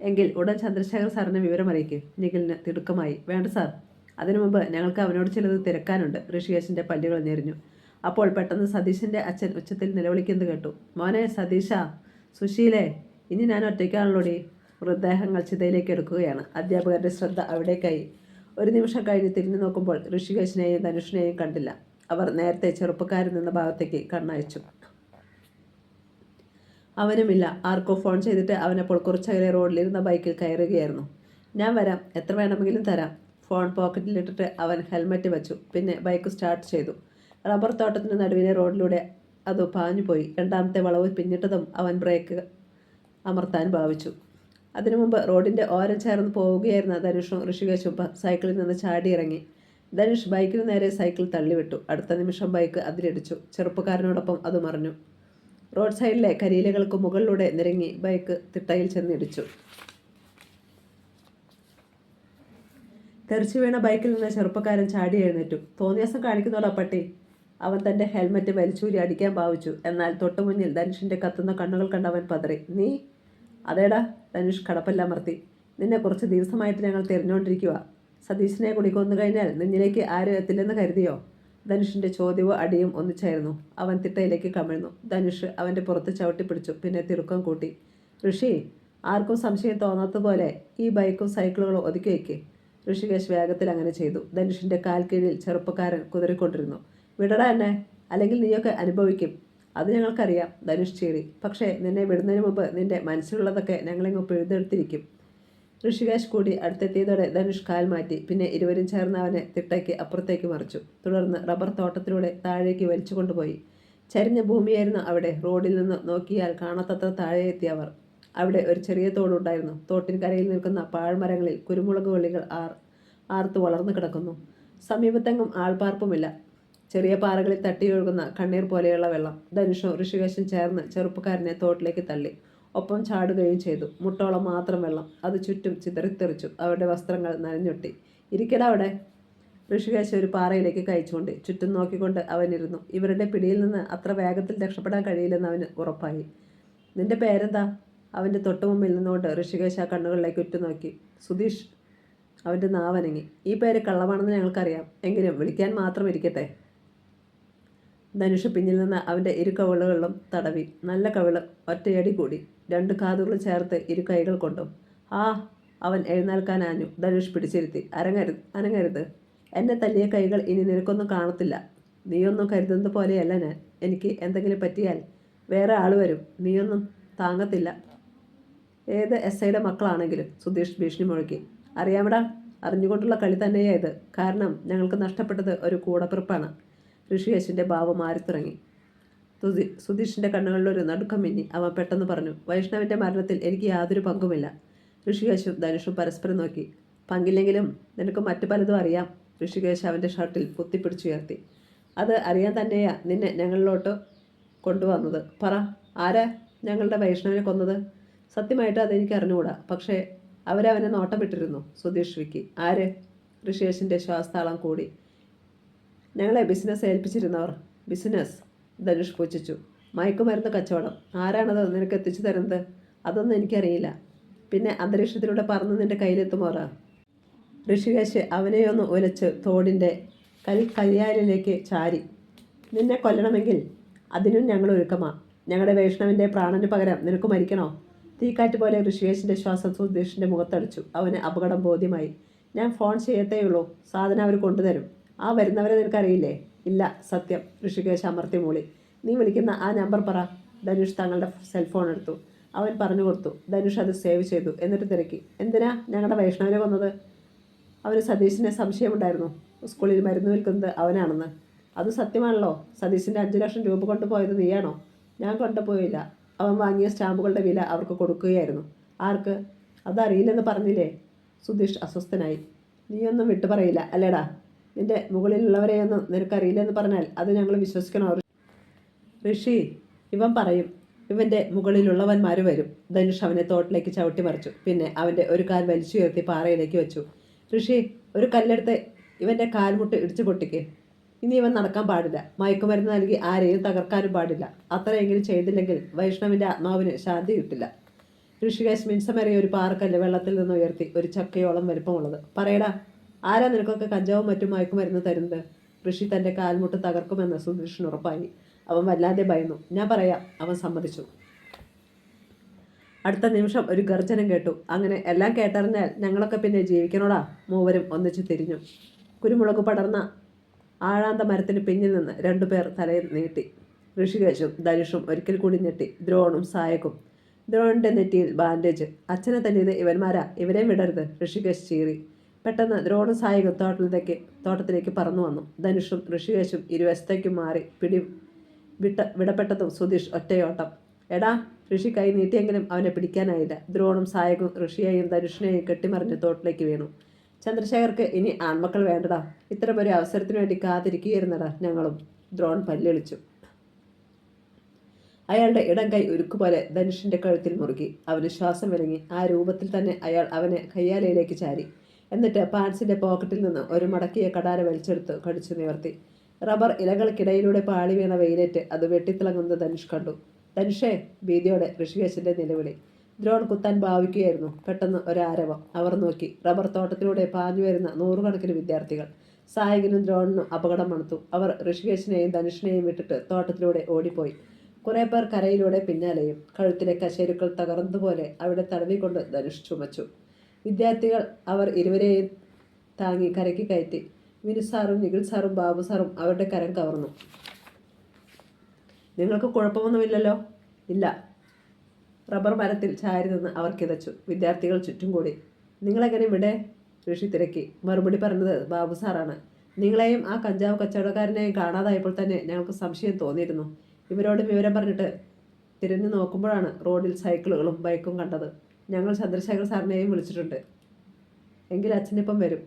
എങ്കിൽ ഉടൻ ചന്ദ്രശേഖർ സാറിനെ വിവരമറിയിക്കും. നിഖിലിന് തിടുക്കമായി. വേണ്ട സാർ, അതിനു മുമ്പ് ഞങ്ങൾക്ക് അവനോട് ചിലത് തിരക്കാനുണ്ട്. ഋഷികേശിൻ്റെ പല്ലുകൾ ഞെരിഞ്ഞു. അപ്പോൾ പെട്ടെന്ന് സതീശൻ്റെ അച്ഛൻ ഉച്ചത്തിൽ നിലവിളിക്കുന്നത് കേട്ടു. മോനെ സതീശ, സുശീലേ, ഇനി ഞാൻ ഒറ്റയ്ക്കാണല്ലോടി. മൃതദേഹങ്ങൾ ചിതയിലേക്ക് എടുക്കുകയാണ്. അധ്യാപകരുടെ ശ്രദ്ധ അവിടേക്കായി. ഒരു നിമിഷം കഴിഞ്ഞ് തിരിഞ്ഞു നോക്കുമ്പോൾ ഋഷികേശിനെയും ധനുഷിനെയും കണ്ടില്ല. അവർ നേരത്തെ ചെറുപ്പക്കാരൻ നിന്ന ഭാഗത്തേക്ക് കണ്ണയച്ചു. അവനുമില്ല. ആർക്കോ ഫോൺ ചെയ്തിട്ട് അവനപ്പോൾ കുറച്ചകലെ റോഡിലിരുന്ന ബൈക്കിൽ കയറുകയായിരുന്നു. ഞാൻ വരാം, എത്ര വേണമെങ്കിലും തരാം. ഫോൺ പോക്കറ്റിലിട്ടിട്ട് അവൻ ഹെൽമറ്റ് വെച്ചു. പിന്നെ ബൈക്ക് സ്റ്റാർട്ട് ചെയ്തു. റബ്ബർ തോട്ടത്തിന് നടുവിനെ റോഡിലൂടെ അത് പാഞ്ഞുപോയി. രണ്ടാമത്തെ വളവ് പിന്നിട്ടതും അവൻ ബ്രേക്ക് അമർത്താൻ ഭാവിച്ചു. അതിനു മുമ്പ് റോഡിൻ്റെ ഓരം ചേർന്ന് പോവുകയായിരുന്ന ധനുഷും ഋഷികേശും സൈക്കിളിൽ നിന്ന് ചാടിയിറങ്ങി. ധനുഷ് ബൈക്കിന് നേരെ സൈക്കിൾ തള്ളിവിട്ടു. അടുത്ത നിമിഷം ബൈക്ക് അതിലിടിച്ചു. ചെറുപ്പക്കാരനോടൊപ്പം അത് മറിഞ്ഞു. റോഡ് സൈഡിലെ കരിയിലകൾക്ക് മുകളിലൂടെ നിരങ്ങി ബൈക്ക് തിട്ടയിൽ ചെന്നിടിച്ചു. തെറിച്ചു വീണ ബൈക്കിൽ നിന്ന് ചെറുപ്പക്കാരൻ ചാടി എഴുന്നേറ്റു. തോന്നിയാസം കാണിക്കുന്നോടാ പട്ടി. അവൻ തൻ്റെ ഹെൽമറ്റ് വലിച്ചൂരി അടിക്കാൻ ഭാവിച്ചു. എന്നാൽ തൊട്ടുമുന്നിൽ ധനുഷിൻ്റെ കത്തുന്ന കണ്ണുകൾ കണ്ട് അവൻ പതറി. നീ? അതേടാ, ധനുഷ് കടപ്പല്ലമർത്തി. നിന്നെ കുറച്ച് ദിവസമായിട്ട് ഞങ്ങൾ തിരഞ്ഞുകൊണ്ടിരിക്കുക. സതീശിനെ കൂടി കൊന്നു കഴിഞ്ഞാൽ നിന്നിലേക്ക് ആരും എത്തില്ലെന്ന് കരുതിയോ? ധനുഷിൻ്റെ ചോദ്യവും അടിയും ഒന്നിച്ചായിരുന്നു. അവൻ തിട്ടയിലേക്ക് കമിഴ്ന്നു. ധനുഷ് അവൻ്റെ പുറത്ത് ചവിട്ടിപ്പിടിച്ചു. പിന്നെ തിടുക്കം കൂട്ടി. ഋഷി, ആർക്കും സംശയം തോന്നാത്തതുപോലെ ഈ ബൈക്കും സൈക്കിളുകളും ഒതുക്കി വയ്ക്കേ. ഋഷികേശ് വേഗത്തിൽ അങ്ങനെ ചെയ്തു. ധനുഷിൻ്റെ കാൽ കീഴിൽ ചെറുപ്പക്കാരൻ കുതിറിക്കൊണ്ടിരുന്നു. വിടടാ എന്നെ, അല്ലെങ്കിൽ നീയൊക്കെ അനുഭവിക്കും. അത് ഞങ്ങൾക്കറിയാം, ധനുഷ് ചീറി. പക്ഷേ നിന്നെ വിടുന്നതിന് മുമ്പ് നിൻ്റെ മനസ്സിലുള്ളതൊക്കെ ഞങ്ങളിങ്ങ് പിഴുതെടുത്തിരിക്കും. ഋഷികേശ് കൂടി അടുത്തെത്തിയതോടെ ധനുഷ് കാൽ മാറ്റി. പിന്നെ ഇരുവരും ചേർന്ന് അവനെ തിട്ടയ്ക്ക് അപ്പുറത്തേക്ക് മറിച്ചു. തുടർന്ന് റബ്ബർ തോട്ടത്തിലൂടെ താഴേക്ക് വലിച്ചു കൊണ്ടുപോയി. ചരിഞ്ഞ ഭൂമിയായിരുന്നു അവിടെ. റോഡിൽ നിന്ന് നോക്കിയാൽ കാണാത്തത്ര താഴെ എത്തിയവർ. അവിടെ ഒരു ചെറിയ തോടുണ്ടായിരുന്നു. തോട്ടിൻ കരയിൽ നിൽക്കുന്ന പാഴ്മരങ്ങളിൽ കുരുമുളക് വള്ളികൾ ആർത്തു വളർന്നു കിടക്കുന്നു. സമീപത്തെങ്ങും ആൾപ്പാർപ്പുമില്ല. ചെറിയ പാറകളിൽ തട്ടിയൊഴുകുന്ന കണ്ണീർ പോലെയുള്ള വെള്ളം. ധനുഷും ഋഷികേശും ചേർന്ന് ചെറുപ്പക്കാരനെ തോട്ടിലേക്ക് തള്ളി. ഒപ്പം ചാടുകയും ചെയ്തു. മുട്ടോളം മാത്രം വെള്ളം. അത് ചുറ്റും ചിതറിത്തെറിച്ചു. അവരുടെ വസ്ത്രങ്ങൾ നനഞ്ഞൊട്ടി. ഇരിക്കടാ അവിടെ. ഋഷികേശ് ഒരു പാറയിലേക്ക് കയച്ചുകൊണ്ട് ചുറ്റും നോക്കിക്കൊണ്ട് അവനിരുന്നു. ഇവരുടെ പിടിയിൽ നിന്ന് അത്ര വേഗത്തിൽ രക്ഷപ്പെടാൻ കഴിയില്ലെന്ന് അവന് ഉറപ്പായി. നിന്റെ പേരെന്താ? അവൻ്റെ തൊട്ടുമുമ്പിൽ നിന്നുകൊണ്ട് ഋഷികേശ് ആ കണ്ണുകളിലേക്ക് ഉറ്റുനോക്കി. സുധീഷ്. അവൻ്റെ നാവനങ്ങി. ഈ പേര് കള്ളമാണെന്ന് ഞങ്ങൾക്കറിയാം. എങ്കിലും വിളിക്കാൻ മാത്രം ഇരിക്കട്ടെ. ധനുഷ് പിന്നിൽ നിന്ന് അവൻ്റെ ഇരു കവിളുകളിലും തടവി. നല്ല കവിള്. ഒറ്റയടി കൂടി. രണ്ട് കാതുകളും ചേർത്ത് ഇരു കൈകൾ കൊണ്ടും. ആ. അവൻ എഴുന്നേൽക്കാനാഞ്ഞു. ധനുഷ് പിടിച്ചിരുത്തി. അനങ്ങരുത്. എന്നെ തല്ലിയ കൈകൾ ഇനി നിനക്കൊന്നും കാണത്തില്ല. നീയൊന്നും കരുതുന്നത് പോലെയല്ല ഞാൻ. എനിക്ക് എന്തെങ്കിലും പറ്റിയാൽ വേറെ ആൾ വരും. നീയൊന്നും താങ്ങത്തില്ല. ഏത് SIയുടെ മക്കളാണെങ്കിലും. സുധീഷ് ഭീഷണി മുഴക്കി. അറിയാമടാ, അറിഞ്ഞുകൊണ്ടുള്ള കളി തന്നെയാ ഇത്. കാരണം ഞങ്ങൾക്ക് നഷ്ടപ്പെട്ടത് ഒരു കൂടപ്പിറപ്പാണ്. ഋഷികേശിൻ്റെ ഭാവം മാറിത്തുടങ്ങി. സുധീഷിൻ്റെ കണ്ണുകളിലൊരു നടുക്കം മിന്നി. അവൻ പെട്ടെന്ന് പറഞ്ഞു. വൈഷ്ണവിൻ്റെ മരണത്തിൽ എനിക്ക് യാതൊരു പങ്കുമില്ല. ഋഷികേശും ധനുഷും പരസ്പരം നോക്കി. പങ്കില്ലെങ്കിലും നിനക്ക് മറ്റു പലതും അറിയാം. ഋഷികേശ് അവൻ്റെ ഷർട്ടിൽ കുത്തിപ്പിടിച്ചുയർത്തി. അത് അറിയാൻ തന്നെയാ നിന്നെ ഞങ്ങളിലോട്ട് കൊണ്ടുവന്നത്. പറ, ആരാ ഞങ്ങളുടെ വൈഷ്ണവിനെ കൊന്നത്? സത്യമായിട്ട് അതെനിക്ക് അറിഞ്ഞുകൂടാ. പക്ഷേ അവരവനെ നോട്ടം വിട്ടിരുന്നു. സുധീഷ് വിക്കി. ആര്? ഋഷികേശിൻ്റെ ശ്വാസതാളം കൂടി. ഞങ്ങളെ ബിസിനസ് ഏൽപ്പിച്ചിരുന്നവർ. ബിസിനസ്? ധനുഷ് പുച്ഛിച്ചു. മയക്കുമരുന്ന് കച്ചവടം. ആരാണത് നിനക്ക് എത്തിച്ചു തരുന്നത്? അതൊന്നും എനിക്കറിയില്ല. പിന്നെ അന്തരീക്ഷത്തിലൂടെ പറന്ന് നിന്റെ കയ്യിലെത്തുമോറ? ഋഷികേശ് അവനെയൊന്ന് ഉലച്ച് തോടിൻ്റെ കയ്യാലിലേക്ക് ചാരി. നിന്നെ കൊല്ലണമെങ്കിൽ അതിനും ഞങ്ങൾ ഒരുക്കമാ. ഞങ്ങളുടെ വൈഷ്ണവിൻ്റെ പ്രാണന് പകരം നിനക്ക് മരിക്കണോ? തീക്കാറ്റ് പോലെ ഋഷികേശിൻ്റെ ശ്വാസം സുധീഷിൻ്റെ മുഖത്തടിച്ചു. അവന് അപകടം ബോധ്യമായി. ഞാൻ ഫോൺ ചെയ്യത്തേയുള്ളൂ. സാധനം അവർ കൊണ്ടുതരും. ആ വരുന്നവരെ നിനക്കറിയില്ലേ? ഇല്ല. സത്യം. ഋഷികേശ് അമർത്തി മൂളി. നീ വിളിക്കുന്ന ആ നമ്പർ പറ. ധനുഷ് തങ്ങളുടെ സെൽഫോൺ എടുത്തു. അവൻ പറഞ്ഞു കൊടുത്തു. ധനുഷ് അത് സേവ് ചെയ്തു. എന്നിട്ട് തിരക്കി. എന്തിനാ ഞങ്ങളുടെ വൈഷ്ണവിനെ കൊന്നത്? അവന് സതീശിനെ സംശയമുണ്ടായിരുന്നു. സ്കൂളിൽ മരുന്ന് വിൽക്കുന്നത് അവനാണെന്ന്. അത് സത്യമാണല്ലോ. സതീശിൻ്റെ 5 ലക്ഷം രൂപ കൊണ്ടുപോയത് നീയാണോ? ഞാൻ കൊണ്ടുപോയില്ല. അവൻ വാങ്ങിയ സ്റ്റാമ്പുകളുടെ വില അവർക്ക് കൊടുക്കുകയായിരുന്നു. ആർക്ക്? അതറിയില്ലെന്ന് പറഞ്ഞില്ലേ? സുധീഷ് അസ്വസ്ഥനായി. നീയൊന്നും വിട്ടു പറയില്ല അല്ലേടാ? നിന്റെ മുകളിലുള്ളവരെയൊന്നും നിനക്കറിയില്ലെന്ന് പറഞ്ഞാൽ അത് ഞങ്ങൾ വിശ്വസിക്കണോ? ഋഷി, ഇവൻ പറയും. ഇവൻ്റെ മുകളിലുള്ളവന്മാർ വരും. ധനുഷ് അവനെ തോട്ടിലേക്ക് ചവിട്ടി മറിച്ചു. പിന്നെ അവൻ്റെ ഒരു കാൽ വലിച്ചുയർത്തി പാറയിലേക്ക് വെച്ചു. ഋഷി, ഒരു കല്ലെടുത്ത് ഇവൻ്റെ കാൽമുട്ട് ഇടിച്ചു പൊട്ടിക്ക്. ഇനി ഇവൻ നടക്കാൻ പാടില്ല. മയക്കുമരുന്ന് നൽകി ആരെയും തകർക്കാനും പാടില്ല. അത്രയെങ്കിലും ചെയ്തില്ലെങ്കിൽ വൈഷ്ണവിൻ്റെ ആത്മാവിന് ശാന്തി കിട്ടില്ല. ഋഷികേശ് മിൻസമേറിയ ഒരു പാറക്കല്ല് വെള്ളത്തിൽ നിന്ന് ഉയർത്തി. ഒരു ചക്കയോളം വലുപ്പമുള്ളത്. പറയടാ, ആരാ നിനക്കൊക്കെ കഞ്ചാവും മറ്റും മയക്കുമരുന്ന് തരുന്നത്? ഋഷി തൻ്റെ കാൽമുട്ട് തകർക്കുമെന്ന് സുധീഷിന് ഉറപ്പായി. അവൻ വല്ലാതെ ഭയന്നു. ഞാൻ പറയാം. അവൻ സമ്മതിച്ചു. അടുത്ത നിമിഷം ഒരു ഗർജനം കേട്ടു. അങ്ങനെ എല്ലാം കേട്ടറിഞ്ഞാൽ ഞങ്ങളൊക്കെ പിന്നെ ജീവിക്കണോടാ. മൂവരും ഒന്നിച്ച് തിരിഞ്ഞു. കുരുമുളക് പടർന്ന ആഴാന്ത മരത്തിന് പിന്നിൽ നിന്ന് 2 പേർ തലയിൽ നീട്ടി. ഋഷികേശും ധനുഷും ഒരിക്കൽ കൂടി ഞെട്ടി. ദ്രോണും സായകും. ദ്രോണിൻ്റെ നെറ്റിയിൽ ബാൻഡേജ്. അച്ഛനെ തല്ലിയത് ഇവന്മാരാ. ഇവരെയും വിടരുത്. ഋഷികേശ് ചീറി. പെട്ടെന്ന് ദ്രോണും സായകും തോട്ടത്തിലേക്ക് പറന്നു വന്നു. ധനുഷും ഋഷികേശും ഇരുവശത്തേക്കും മാറി. വിടപ്പെട്ടതും സുധീഷ് ഒറ്റയോട്ടം. എടാ! ഋഷി കൈ നീട്ടിയെങ്കിലും അവനെ പിടിക്കാനായില്ല. ദ്രോണും സായകും ഋഷിയെയും ധനുഷിനെയും കെട്ടിമറിഞ്ഞ് തോട്ടിലേക്ക് വീണു. ചന്ദ്രശേഖർക്ക് ഇനി ആൺമക്കൾ വേണ്ടടാ. ഇത്തരമൊരു അവസരത്തിനു വേണ്ടി കാത്തിരിക്കുകയായിരുന്നടാ ഞങ്ങളും. ദ്രോൺ പല്ലിളിച്ചു. അയാളുടെ ഇടം കൈ ഉരുക്കുപോലെ ധനുഷിൻ്റെ കഴുത്തിൽ മുറുകി. അവന് ശ്വാസം വിലങ്ങി. ആ രൂപത്തിൽ തന്നെ അയാൾ അവനെ കയ്യാലയിലേക്ക് ചാരി. എന്നിട്ട് പാൻസിൻ്റെ പോക്കറ്റിൽ നിന്ന് ഒരു മടക്കിയ കടാര വലിച്ചെടുത്ത് കടിച്ചു നിവർത്തി. റബ്ബർ ഇലകൾക്കിടയിലൂടെ പാളി വീണ വെയിലേറ്റ് അത് വെട്ടിത്തിളങ്ങുന്നത് ധനുഷ് കണ്ടു. ധനുഷേ! ഭീതിയോടെ ഋഷികേശിൻ്റെ നിലവിളി. ദ്രോൺ കുത്താൻ ഭാവിക്കുകയായിരുന്നു. പെട്ടെന്ന് ഒരാരവം. അവർ നോക്കി. റബ്ബർ തോട്ടത്തിലൂടെ പാഞ്ഞു വരുന്ന 100 കണക്കിന് വിദ്യാർത്ഥികൾ. സായകനും ദ്രോണിനും അപകടം മണത്തു. അവർ ഋഷികേശിനെയും ധനുഷിനെയും വിട്ടിട്ട് തോട്ടത്തിലൂടെ ഓടിപ്പോയി. കുറേ പേർ കരയിലൂടെ പിന്നാലെയും. കഴുത്തിലെ കശേരുക്കൾ തകർന്നതുപോലെ അവിടെ തടവിക്കൊണ്ട് ധനുഷ് ചുമച്ചു. വിദ്യാർത്ഥികൾ അവർ ഇരുവരെയും താങ്ങി കരയ്ക്ക് കയറ്റി. വിനു സാറും നിഖിൽ സാറും ബാബു സാറും അവരുടെ കരം കവർന്നു. നിങ്ങൾക്ക് കുഴപ്പമൊന്നുമില്ലല്ലോ? ഇല്ല. റബ്ബർ മരത്തിൽ ചാരി നിന്ന് അവർ കിതച്ചു. വിദ്യാർത്ഥികൾ ചുറ്റും കൂടി. നിങ്ങളെങ്ങനെ ഇവിടെ? ഋഷി തിരക്കി. മറുപടി പറഞ്ഞത് ബാബു സാറാണ്. നിങ്ങളെയും ആ കഞ്ചാവ് കച്ചവടക്കാരനെയും കാണാതായപ്പോൾ തന്നെ ഞങ്ങൾക്ക് സംശയം തോന്നിയിരുന്നു. ഇവരോട് വിവരം പറഞ്ഞിട്ട് തിരിഞ്ഞു നോക്കുമ്പോഴാണ് റോഡിൽ സൈക്കിളുകളും ബൈക്കും കണ്ടത്. ഞങ്ങൾ ചന്ദ്രശേഖർ സാറിനെയും വിളിച്ചിട്ടുണ്ട്. എങ്കിൽ അച്ഛനിപ്പം വരും.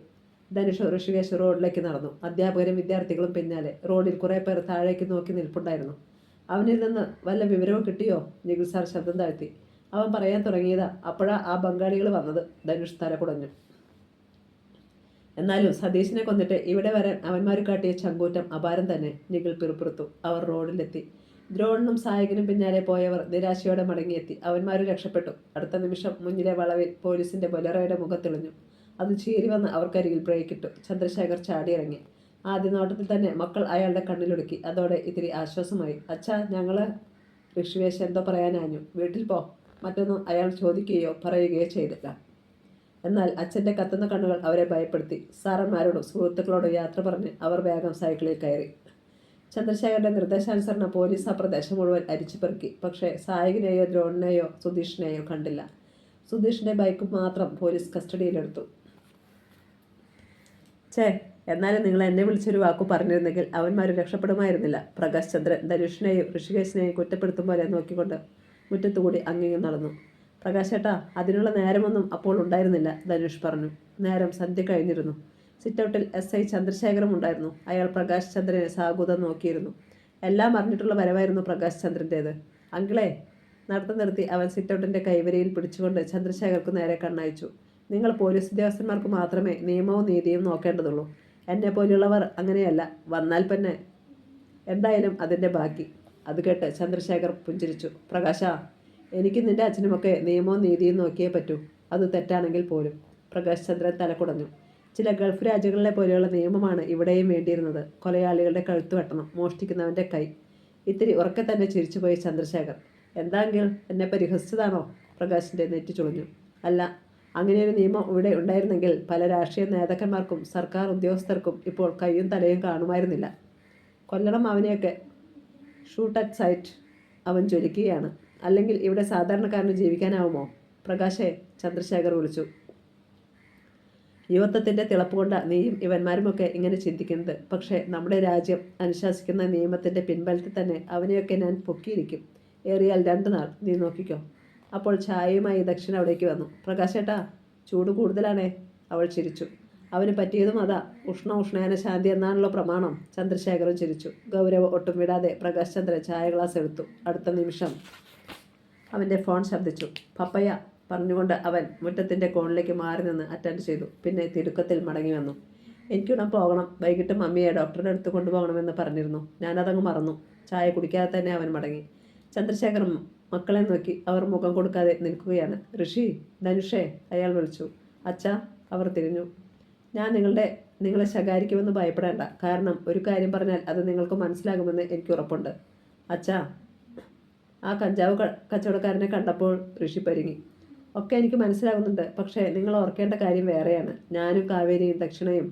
ധനുഷ് ഋഷികേശ് റോഡിലേക്ക് നടന്നു. അധ്യാപകരും വിദ്യാർത്ഥികളും പിന്നാലെ. റോഡിൽ കുറേ പേർ താഴേക്ക് നോക്കി നിൽപ്പുണ്ടായിരുന്നു. അവനിൽ നിന്ന് വല്ല വിവരവും കിട്ടിയോ? നിഖിൽ സാർ ശബ്ദം താഴ്ത്തി. അവൻ പറയാൻ തുടങ്ങിയതാ. അപ്പോഴാ ആ ബംഗാളികൾ വന്നത്. ധനുഷ് തല കുടഞ്ഞു. എന്നാലും സതീശനെ കൊന്നിട്ട് ഇവിടെ വരാൻ അവന്മാർ കാട്ടിയ ചങ്കൂറ്റം അപാരം തന്നെ. നിഖിൽ പിറുപിറുത്തു. അവർ റോഡിലെത്തി. ദ്രോണനും സായകനും പിന്നാലെ പോയവർ നിരാശയോടെ മടങ്ങിയെത്തി. അവന്മാരും രക്ഷപ്പെട്ടു. അടുത്ത നിമിഷം മുന്നിലെ വളവിൽ പോലീസിന്റെ ബൊലേറോയുടെ മുഖം തെളിഞ്ഞു. അത് ചീറി വന്ന് അവർക്കരികിൽ ബ്രേക്കിട്ടു. ചന്ദ്രശേഖർ ചാടിയിറങ്ങി. ആദ്യ നോട്ടത്തിൽ തന്നെ മക്കൾ അയാളുടെ കണ്ണിലൊടുക്കി. അതോടെ ഇത്തിരി ആശ്വാസമായി. അച്ഛാ, ഞങ്ങള് ഋഷിവേശ് എന്തോ പറയാനാഞ്ഞു. വീട്ടിൽ പോ. മറ്റൊന്നും അയാൾ ചോദിക്കുകയോ പറയുകയോ ചെയ്തില്ല. എന്നാൽ അച്ഛൻ്റെ കത്തുന്ന കണ്ണുകൾ അവരെ ഭയപ്പെടുത്തി. സാറന്മാരോടും സുഹൃത്തുക്കളോടും യാത്ര പറഞ്ഞ് അവർ വേഗം സൈക്കിളിൽ കയറി. ചന്ദ്രശേഖരന്റെ നിർദ്ദേശാനുസരണം പോലീസ് ആ പ്രദേശം മുഴുവൻ അരിച്ചുപെറുക്കി. പക്ഷേ സായകനെയോ ദ്രോണിനെയോ സുധീഷിനെയോ കണ്ടില്ല. സുധീഷിന്റെ ബൈക്ക് മാത്രം പോലീസ് കസ്റ്റഡിയിലെടുത്തു. എന്നാലും നിങ്ങൾ എന്നെ വിളിച്ചൊരു വാക്കു പറഞ്ഞിരുന്നെങ്കിൽ അവന്മാർ രക്ഷപ്പെടുമായിരുന്നില്ല. പ്രകാശ് ചന്ദ്രൻ ധനുഷിനെയും ഋഷികേശിനെയും കുറ്റപ്പെടുത്തും പോലെ നോക്കിക്കൊണ്ട് മുറ്റത്തുകൂടി അങ്ങിങ്ങും നടന്നു. പ്രകാശേട്ടാ, അതിനുള്ള നേരമൊന്നും അപ്പോൾ ഉണ്ടായിരുന്നില്ല, ധനുഷ് പറഞ്ഞു. നേരം സന്ധ്യ കഴിഞ്ഞിരുന്നു. സിറ്റൗട്ടിൽ SI ചന്ദ്രശേഖരം ഉണ്ടായിരുന്നു. അയാൾ പ്രകാശ് ചന്ദ്രനെ സാഗൂതം നോക്കിയിരുന്നു. എല്ലാം അറിഞ്ഞിട്ടുള്ള വരവായിരുന്നു പ്രകാശ് ചന്ദ്രൻ്റേത്. അങ്കിളെ, നടത്തം നിർത്തി അവൻ സിറ്റൗട്ടിൻ്റെ കൈവരിയിൽ പിടിച്ചുകൊണ്ട് ചന്ദ്രശേഖർക്ക് നേരെ കണ്ണയച്ചു. നിങ്ങൾ പോലീസ് ഉദ്യോഗസ്ഥന്മാർക്ക് മാത്രമേ നിയമവും നീതിയും നോക്കേണ്ടതുള്ളൂ. എന്നെ പോലെയുള്ളവർ അങ്ങനെയല്ല. വന്നാൽ പിന്നെ എന്തായാലും അതിൻ്റെ ബാക്കി. അത് കേട്ട് ചന്ദ്രശേഖർ പുഞ്ചിരിച്ചു. പ്രകാശ, എനിക്ക് നിന്റെ അച്ഛനുമൊക്കെ നിയമവും നീതിയും നോക്കിയേ പറ്റൂ. അത് തെറ്റാണെങ്കിൽ പോലും. പ്രകാശ് ചന്ദ്രൻ തലകുടഞ്ഞു. ചില ഗൾഫ് രാജ്യങ്ങളിലെ പോലെയുള്ള നിയമമാണ് ഇവിടെയും വേണ്ടിയിരുന്നത്. കൊലയാളികളുടെ കഴുത്ത് വെട്ടണം, മോഷ്ടിക്കുന്നവൻ്റെ കൈ. ഇത്തിരി ഉറക്കെ തന്നെ ചിരിച്ചുപോയി ചന്ദ്രശേഖർ. എന്താങ്കിൽ എന്നെ പരിഹസിച്ചതാണോ? പ്രകാശിൻ്റെ നെറ്റി ചുളിഞ്ഞു. അല്ല, അങ്ങനെയൊരു നിയമം ഇവിടെ ഉണ്ടായിരുന്നെങ്കിൽ പല രാഷ്ട്രീയ നേതാക്കന്മാർക്കും സർക്കാർ ഉദ്യോഗസ്ഥർക്കും ഇപ്പോൾ കൈയും തലയും കാണുമായിരുന്നില്ല. കൊല്ലണം അവനെയൊക്കെ. Shoot at sight. അവൻ ജ്വലിക്കുകയാണ്. അല്ലെങ്കിൽ ഇവിടെ സാധാരണക്കാരന് ജീവിക്കാനാവുമോ? പ്രകാശേ, ചന്ദ്രശേഖർ വിളിച്ചു. യുവത്വത്തിൻ്റെ തിളപ്പുകൊണ്ട നീയും ഇവന്മാരുമൊക്കെ ഇങ്ങനെ ചിന്തിക്കുന്നത്. പക്ഷേ നമ്മുടെ രാജ്യം അനുശാസിക്കുന്ന നിയമത്തിൻ്റെ പിൻബലത്തിൽ തന്നെ അവനെയൊക്കെ ഞാൻ പൊക്കിയിരിക്കും. ഏറിയാൽ 2 നാൾ. നീ നോക്കിക്കോ. അപ്പോൾ ചായയുമായി ദക്ഷിണ അവിടേക്ക് വന്നു. പ്രകാശേട്ടാ, ചൂട് കൂടുതലാണേ. അവൾ ചിരിച്ചു. അവന് പറ്റിയതും അതാ. ഉഷ്ണേന ശാന്തി എന്നാണല്ലോ പ്രമാണം. ചന്ദ്രശേഖരൻ ചിരിച്ചു. ഗൗരവം ഒട്ടും വിടാതെ പ്രകാശ് ചന്ദ്രൻ ചായ ഗ്ലാസ് എടുത്തു. അടുത്ത നിമിഷം അവൻ്റെ ഫോൺ ശബ്ദിച്ചു. പപ്പയ്യ പറഞ്ഞുകൊണ്ട് അവൻ മുറ്റത്തിൻ്റെ കോണിലേക്ക് മാറി നിന്ന് അറ്റൻഡ് ചെയ്തു. പിന്നെ തിടുക്കത്തിൽ മടങ്ങി വന്നു. എനിക്കിടം പോകണം. വൈകിട്ട് മമ്മിയെ ഡോക്ടറുടെ അടുത്ത് കൊണ്ടുപോകണമെന്ന് പറഞ്ഞിരുന്നു. ഞാനതങ്ങ് മറന്നു. ചായ കുടിക്കാതെ തന്നെ അവൻ മടങ്ങി. ചന്ദ്രശേഖർ മക്കളെ നോക്കി. അവർ മുഖം കൊടുക്കാതെ നിൽക്കുകയാണ്. ഋഷി, ധനുഷേ, അയാൾ വിളിച്ചു. അച്ഛാ. അവർ തിരിഞ്ഞു. ഞാൻ നിങ്ങളെ ശകാരിക്കുമെന്ന് ഭയപ്പെടേണ്ട. കാരണം ഒരു കാര്യം പറഞ്ഞാൽ അത് നിങ്ങൾക്ക് മനസ്സിലാകുമെന്ന് എനിക്ക് ഉറപ്പുണ്ട്. അച്ഛാ, ആ കഞ്ചാവ് കച്ചവടക്കാരനെ കണ്ടപ്പോൾ ഋഷി പരിങ്ങി. ഒക്കെ എനിക്ക് മനസ്സിലാകുന്നുണ്ട്. പക്ഷേ നിങ്ങൾ ഓർക്കേണ്ട കാര്യം വേറെയാണ്. ഞാനും കാവേരിയും ദക്ഷിണയും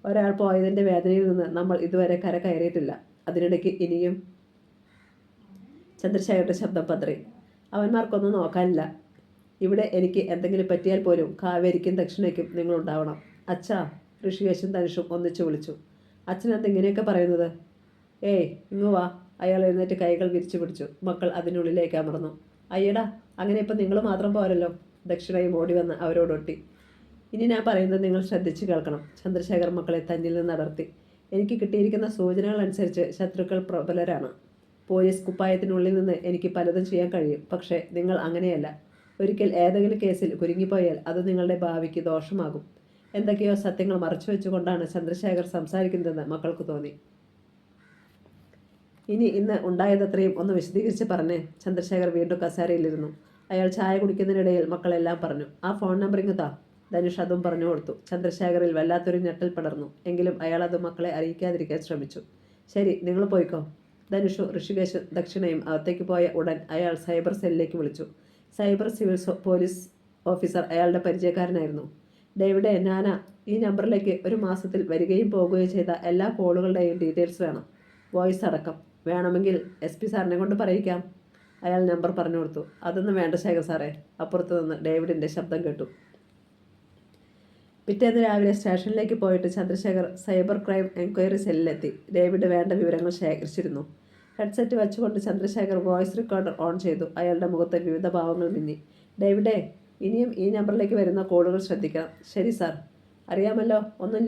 ഒരാൾ പോയതിൻ്റെ വേദനയിൽ നിന്ന് നമ്മൾ ഇതുവരെ കര കയറിയിട്ടില്ല. അതിനിടയ്ക്ക് ഇനിയും. ചന്ദ്രശേഖരൻ്റെ ശബ്ദം പതറി. അവന്മാർക്കൊന്നും നോക്കാനില്ല. ഇവിടെ എനിക്ക് എന്തെങ്കിലും പറ്റിയാൽ പോലും കാവേരിക്കും ദക്ഷിണയ്ക്കും നിങ്ങളുണ്ടാവണം. അച്ഛാ, ഋഷികേശും ധനുഷും ഒന്നിച്ചു വിളിച്ചു. അച്ഛനെന്ത് ഇങ്ങനെയൊക്കെ പറയുന്നത്? ഏയ്, ഇങ്ങു വാ. അയാൾ എഴുന്നേറ്റ് കൈകൾ വിരിച്ചു പിടിച്ചു. മക്കൾ അതിനുള്ളിലേക്ക് അമർന്നു. അയ്യടാ, അങ്ങനെ ഇപ്പം നിങ്ങൾ മാത്രം പോരല്ലോ. ദക്ഷിണയും ഓടി വന്ന് അവരോടൊട്ടി. ഇനി ഞാൻ പറയുന്നത് നിങ്ങൾ ശ്രദ്ധിച്ചു കേൾക്കണം. ചന്ദ്രശേഖർ മക്കളെ തന്നിൽ നിന്ന് അടർത്തി. എനിക്ക് കിട്ടിയിരിക്കുന്ന സൂചനകൾ അനുസരിച്ച് ശത്രുക്കൾ പ്രബലരാണ്. പോലീസ് കുപ്പായത്തിനുള്ളിൽ നിന്ന് എനിക്ക് പലതും ചെയ്യാൻ കഴിയും. പക്ഷേ നിങ്ങൾ അങ്ങനെയല്ല. ഒരിക്കൽ ഏതെങ്കിലും കേസിൽ കുരുങ്ങിപ്പോയാൽ അത് നിങ്ങളുടെ ഭാവിക്ക് ദോഷമാകും. എന്തൊക്കെയോ സത്യങ്ങൾ മറച്ചു വെച്ചുകൊണ്ടാണ് ചന്ദ്രശേഖർ സംസാരിക്കുന്നതെന്ന് മക്കൾക്ക് തോന്നി. ഇന്ന് ഉണ്ടായതത്രയും ഒന്ന് വിശദീകരിച്ച് പറഞ്ഞേ. ചന്ദ്രശേഖർ വീണ്ടും കസേരയിലിരുന്നു. അയാൾ ചായ കുടിക്കുന്നതിനിടയിൽ മക്കളെല്ലാം പറഞ്ഞു. ആ ഫോൺ നമ്പർ ഇങ്ങുതാ. ധനുഷ് അതും പറഞ്ഞു കൊടുത്തു. ചന്ദ്രശേഖറിൽ വല്ലാത്തൊരു ഞെട്ടൽ പടർന്നു. എങ്കിലും അയാൾ അത് മക്കളെ അറിയിക്കാതിരിക്കാൻ ശ്രമിച്ചു. ശരി, നിങ്ങൾ പോയിക്കോ. ധനുഷും ഋഷികേശും ദക്ഷിണയും അകത്തേക്ക് പോയ ഉടൻ അയാൾ സൈബർ സെല്ലിലേക്ക് വിളിച്ചു. സൈബർ സിവിൽ പോലീസ് ഓഫീസർ അയാളുടെ പരിചയക്കാരനായിരുന്നു. ഡേവിഡേ, ഞാനാ. ഈ നമ്പറിലേക്ക് ഒരു മാസത്തിൽ വരികയും പോകുകയും ചെയ്ത എല്ലാ കോളുകളുടെയും ഡീറ്റെയിൽസ് വേണം, വോയിസ് അടക്കം. വേണമെങ്കിൽ SP സാറിനെ കൊണ്ട് പറയിക്കാം. അയാൾ നമ്പർ പറഞ്ഞു കൊടുത്തു. അതൊന്നും വേണ്ട ശേഖർ സാറേ. അപ്പുറത്ത് നിന്ന് ഡേവിഡിൻ്റെ ശബ്ദം കേട്ടു. പിറ്റേന്ന് രാവിലെ സ്റ്റേഷനിലേക്ക് പോയിട്ട് ചന്ദ്രശേഖർ സൈബർ ക്രൈം എൻക്വയറി സെല്ലിലെത്തി. ഡേവിഡ് വേണ്ട വിവരങ്ങൾ ശേഖരിച്ചിരുന്നു. ഹെഡ്സെറ്റ് വെച്ചുകൊണ്ട് ചന്ദ്രശേഖർ വോയിസ് റെക്കോർഡർ ഓൺ ചെയ്തു. അയാളുടെ മുഖത്ത് വിവിധ ഭാവങ്ങൾ മിന്നി. ഡേവിഡേ, ഇനിയും ഈ നമ്പറിലേക്ക് വരുന്ന കോളുകൾ ശ്രദ്ധിക്കണം. ശരി സാർ. അറിയാമല്ലോ, ഒന്നും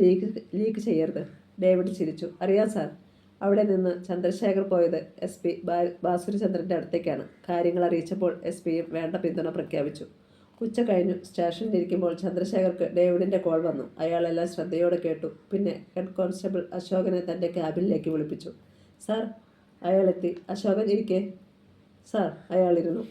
ലീക്ക് ചെയ്യരുത്. ഡേവിഡ് ചിരിച്ചു. അറിയാം സാർ. അവിടെ നിന്ന് ചന്ദ്രശേഖർ പോയത് SP ബാസുരചന്ദ്രൻ്റെ അടുത്തേക്കാണ്. കാര്യങ്ങൾ അറിയിച്ചപ്പോൾ SPയും വേണ്ട പിന്തുണ പ്രഖ്യാപിച്ചു. ഉച്ച കഴിഞ്ഞു. സ്റ്റേഷനിലിരിക്കുമ്പോൾ ചന്ദ്രശേഖർക്ക് ഡേവിഡിൻ്റെ കോൾ വന്നു. അയാളെല്ലാം ശ്രദ്ധയോടെ കേട്ടു. പിന്നെ ഹെഡ് കോൺസ്റ്റബിൾ അശോകനെ തൻ്റെ ക്യാബിനിലേക്ക് വിളിപ്പിച്ചു. സാർ, അയാളെത്തി. അശോകൻ ഇരിക്കേ. സാർ, അയാളിരുന്നു.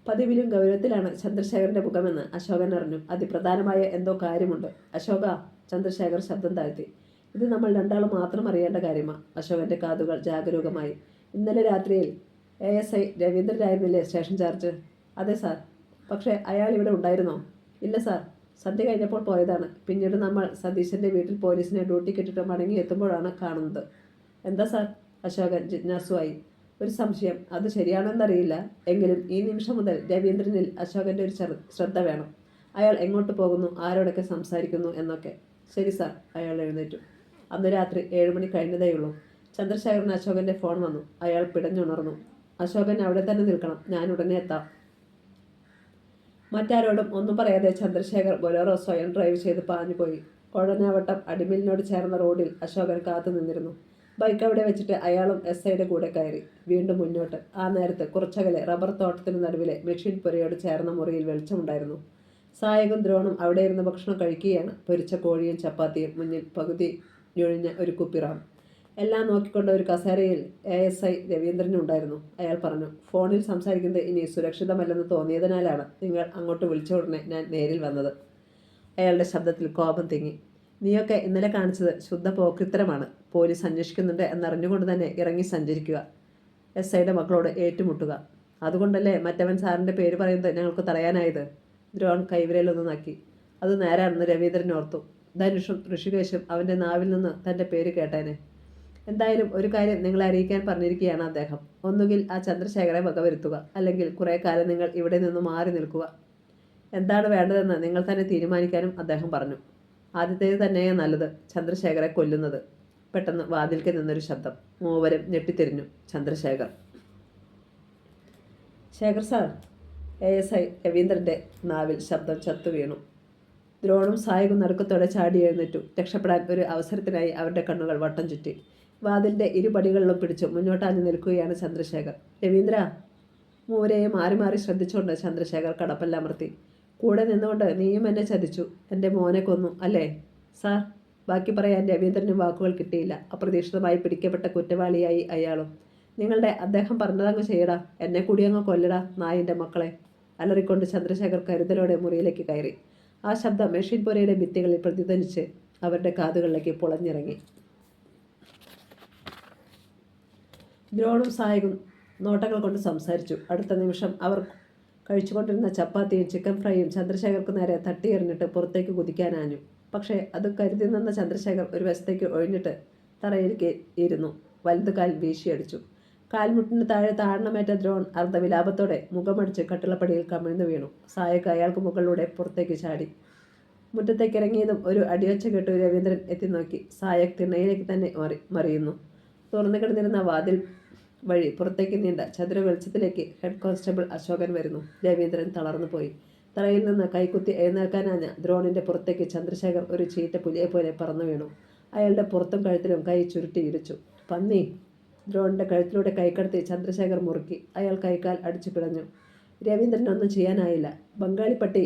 പതിവിലും ഗൗരവത്തിലാണ് ചന്ദ്രശേഖരൻ്റെ മുഖമെന്ന് അശോകൻ അറിഞ്ഞു. അതിപ്രധാനമായ എന്തോ കാര്യമുണ്ട്. അശോക, ചന്ദ്രശേഖർ ശബ്ദം താഴ്ത്തി. ഇത് നമ്മൾ രണ്ടാളും മാത്രം അറിയേണ്ട കാര്യമാണ്. അശോകൻ്റെ കാതുകൾ ജാഗരൂകമായി. ഇന്നലെ രാത്രിയിൽ ASI രവീന്ദ്രനായിരുന്നില്ലേ സ്റ്റേഷൻ ചാർജ്? അതെ സാർ. പക്ഷേ അയാൾ ഇവിടെ ഉണ്ടായിരുന്നോ? ഇല്ല സാർ, സന്ധ്യ കഴിഞ്ഞപ്പോൾ പോയതാണ്. പിന്നീട് നമ്മൾ സതീശൻ്റെ വീട്ടിൽ പോലീസിനെ ഡ്യൂട്ടിക്കിട്ടിട്ട് മടങ്ങി എത്തുമ്പോഴാണ് കാണുന്നത്. എന്താ സാർ? അശോകൻ ജിജ്ഞാസുവായി. ഒരു സംശയം. അത് ശരിയാണെന്നറിയില്ല. എങ്കിലും ഈ നിമിഷം മുതൽ രവീന്ദ്രനിൽ അശോകൻ്റെ ഒരു ശ്രദ്ധ വേണം. അയാൾ എങ്ങോട്ട് പോകുന്നു, ആരോടൊക്കെ സംസാരിക്കുന്നു എന്നൊക്കെ. ശരി സാർ. അയാൾ എഴുന്നേറ്റു. അന്ന് രാത്രി 7 മണി കഴിഞ്ഞതേയുള്ളൂ. ചന്ദ്രശേഖരന് അശോകൻ്റെ ഫോൺ വന്നു. അയാൾ പിടഞ്ഞുണർന്നു. അശോകൻ അവിടെ തന്നെ നിൽക്കണം, ഞാൻ ഉടനെ എത്താം. മറ്റാരോടും ഒന്നും പറയാതെ ചന്ദ്രശേഖർ ബൊലേറോ സ്വയം ഡ്രൈവ് ചെയ്ത് പാഞ്ഞുപോയി. കൊഴനാവട്ടം അടിമിലിനോട് ചേർന്ന റോഡിൽ അശോകൻ കാത്തു നിന്നിരുന്നു. ബൈക്ക് അവിടെ വെച്ചിട്ട് അയാളും SIയുടെ കൂടെ കയറി. വീണ്ടും മുന്നോട്ട്. ആ നേരത്ത് കുറച്ചകലെ റബ്ബർ തോട്ടത്തിന് നടുവിലെ മെഷീൻ പുരയോട് ചേർന്ന മുറിയിൽ വെളിച്ചമുണ്ടായിരുന്നു. സായകും ദ്രോണും അവിടെ ഇരുന്ന് ഭക്ഷണം കഴിക്കുകയാണ്. പൊരിച്ച കോഴിയും ചപ്പാത്തിയും, മുന്നിൽ പകുതി ഞൊഴിഞ്ഞ ഒരു കുപ്പിറാം. എല്ലാം നോക്കിക്കൊണ്ട് ഒരു കസേരയിൽ ASI രവീന്ദ്രനുണ്ടായിരുന്നു. അയാൾ പറഞ്ഞു, ഫോണിൽ സംസാരിക്കുന്നത് ഇനി സുരക്ഷിതമല്ലെന്ന് തോന്നിയതിനാലാണ് നിങ്ങൾ അങ്ങോട്ട് വിളിച്ച ഉടനെ ഞാൻ നേരിൽ വന്നത്. അയാളുടെ ശബ്ദത്തിൽ കോപം തിങ്ങി. നീയൊക്കെ ഇന്നലെ കാണിച്ചത് ശുദ്ധ പോക്രിത്തരമാണ്. പോലീസ് അന്വേഷിക്കുന്നുണ്ട് എന്നറിഞ്ഞുകൊണ്ട് തന്നെ ഇറങ്ങി സഞ്ചരിക്കുക, SIയുടെ മക്കളോട് ഏറ്റുമുട്ടുക. അതുകൊണ്ടല്ലേ മറ്റവൻ സാറിൻ്റെ പേര് പറയുന്നത് ഞങ്ങൾക്ക് തടയാനായത്? ദ്രോൺ കൈവിരലൊന്ന് നക്കി. അത് നേരാണെന്ന് രവീന്ദ്രൻ ഓർത്തു. ധനുഷും ഋഷികേശും അവൻ്റെ നാവിൽ നിന്ന് തൻ്റെ പേര് കേട്ടേനെ. എന്തായാലും ഒരു കാര്യം നിങ്ങളെ അറിയിക്കാൻ പറഞ്ഞിരിക്കുകയാണ് അദ്ദേഹം. ഒന്നുകിൽ ആ ചന്ദ്രശേഖരെ വകവരുത്തുക, അല്ലെങ്കിൽ കുറേ കാലം നിങ്ങൾ ഇവിടെ നിന്ന് മാറി നിൽക്കുക. എന്താണ് വേണ്ടതെന്ന് നിങ്ങൾ തന്നെ തീരുമാനിക്കാനും അദ്ദേഹം പറഞ്ഞു. ആദ്യത്തേത് തന്നെയേ നല്ലത്, ചന്ദ്രശേഖരെ കൊല്ലുന്നത്. പെട്ടെന്ന് വാതിൽക്ക് നിന്നൊരു ശബ്ദം. മൂവരും ഞെട്ടിത്തിരിഞ്ഞു. ചന്ദ്രശേഖർ. ശേഖർ സാർ. ASI രവീന്ദ്രൻ്റെ നാവിൽ ശബ്ദം ചത്തു വീണു. ദ്രോണും സായകും നടുക്കത്തോടെ ചാടി എഴുന്നേറ്റു. രക്ഷപ്പെടാൻ ഒരു അവസരത്തിനായി അവരുടെ കണ്ണുകൾ വട്ടം ചുറ്റി. വാതിലിൻ്റെ ഇരുപടികളിലും പിടിച്ചു മുന്നോട്ടാഞ്ഞു നിൽക്കുകയാണ് ചന്ദ്രശേഖർ. രവീന്ദ്ര. മൂവരെയും മാറി മാറി ശ്രദ്ധിച്ചുകൊണ്ട് ചന്ദ്രശേഖർ കടപ്പല്ലമർത്തി. കൂടെ നിന്നുകൊണ്ട് നീയും എന്നെ ചതിച്ചു, എൻ്റെ മോനെ കൊന്നു അല്ലേ? സാർ. ബാക്കി പറയാൻ രവീന്ദ്രനും വാക്കുകൾ കിട്ടിയില്ല. അപ്രതീക്ഷിതമായി പിടിക്കപ്പെട്ട കുറ്റവാളിയായി അയാളും. അദ്ദേഹം പറഞ്ഞതങ്ങ് ചെയ്യടാ, എന്നെ കൂടി അങ്ങ് കൊല്ലടാ നായിൻ്റെ മക്കളെ. അലറിക്കൊണ്ട് ചന്ദ്രശേഖർ കരുതലോടെ മുറിയിലേക്ക് കയറി. ആ ശബ്ദം മെഷീൻ പുരയുടെ ഭിത്തികളിൽ പ്രതിധ്വനിച്ച് അവരുടെ കാതുകളിലേക്ക് പുളഞ്ഞിറങ്ങി. ദ്രോണും സായകും നോട്ടങ്ങൾ കൊണ്ട് സംസാരിച്ചു. അടുത്ത നിമിഷം അവർ കഴിച്ചുകൊണ്ടിരുന്ന ചപ്പാത്തിയും ചിക്കൻ ഫ്രൈയും ചന്ദ്രശേഖർക്ക് നേരെ തട്ടിയെറിഞ്ഞിട്ട് പുറത്തേക്ക് കുതിക്കാനാഞ്ഞു. പക്ഷേ അത് കരുതി നിന്ന ചന്ദ്രശേഖർ ഒരു വശത്തേക്ക് ഒഴിഞ്ഞിട്ട് തറയിലേക്ക് ഇരുന്നു. വലതുകാൽ വീശിയടിച്ചു. കാൽമുട്ടിന് താഴെ താഴ്ണമേറ്റ ദ്രോൺ അർദ്ധവിലാപത്തോടെ മുഖമടിച്ച് കട്ടിളപ്പടിയിൽ കമിഴ്ന്നു വീണു. സായക് അയാൾക്ക് മുകളിലൂടെ പുറത്തേക്ക് ചാടി. മുറ്റത്തേക്ക് ഇറങ്ങിയതും ഒരു അടിയൊച്ച കേട്ടു രവീന്ദ്രൻ എത്തിനോക്കി. സായക് തിണ്ണയിലേക്ക് തന്നെ മറിയുന്നു. തുറന്നു കിടന്നിരുന്ന വാതിൽ വഴി പുറത്തേക്ക് നീണ്ട ചതുര വെളിച്ചത്തിലേക്ക് ഹെഡ് കോൺസ്റ്റബിൾ അശോകൻ വരുന്നു. രവീന്ദ്രൻ തളർന്നു പോയി. തറയിൽ നിന്ന് കൈക്കുത്തി എഴുന്നേൽക്കാനാഞ്ഞ ദ്രോണിൻ്റെ പുറത്തേക്ക് ചന്ദ്രശേഖർ ഒരു ചീറ്റ പുലിയെ പോലെ പറന്നു വീണു. അയാളുടെ പുറത്തും കഴുത്തിലും കൈ ചുരുട്ടി ഇടിച്ചു. പന്നി. ദ്രോണിൻ്റെ കഴുത്തിലൂടെ കൈക്കടത്തി ചന്ദ്രശേഖർ മുറുക്കി. അയാൾ കൈക്കാൽ അടിച്ചു പിടഞ്ഞു. രവീന്ദ്രനൊന്നും ചെയ്യാനായില്ല. ബംഗാളി പട്ടി,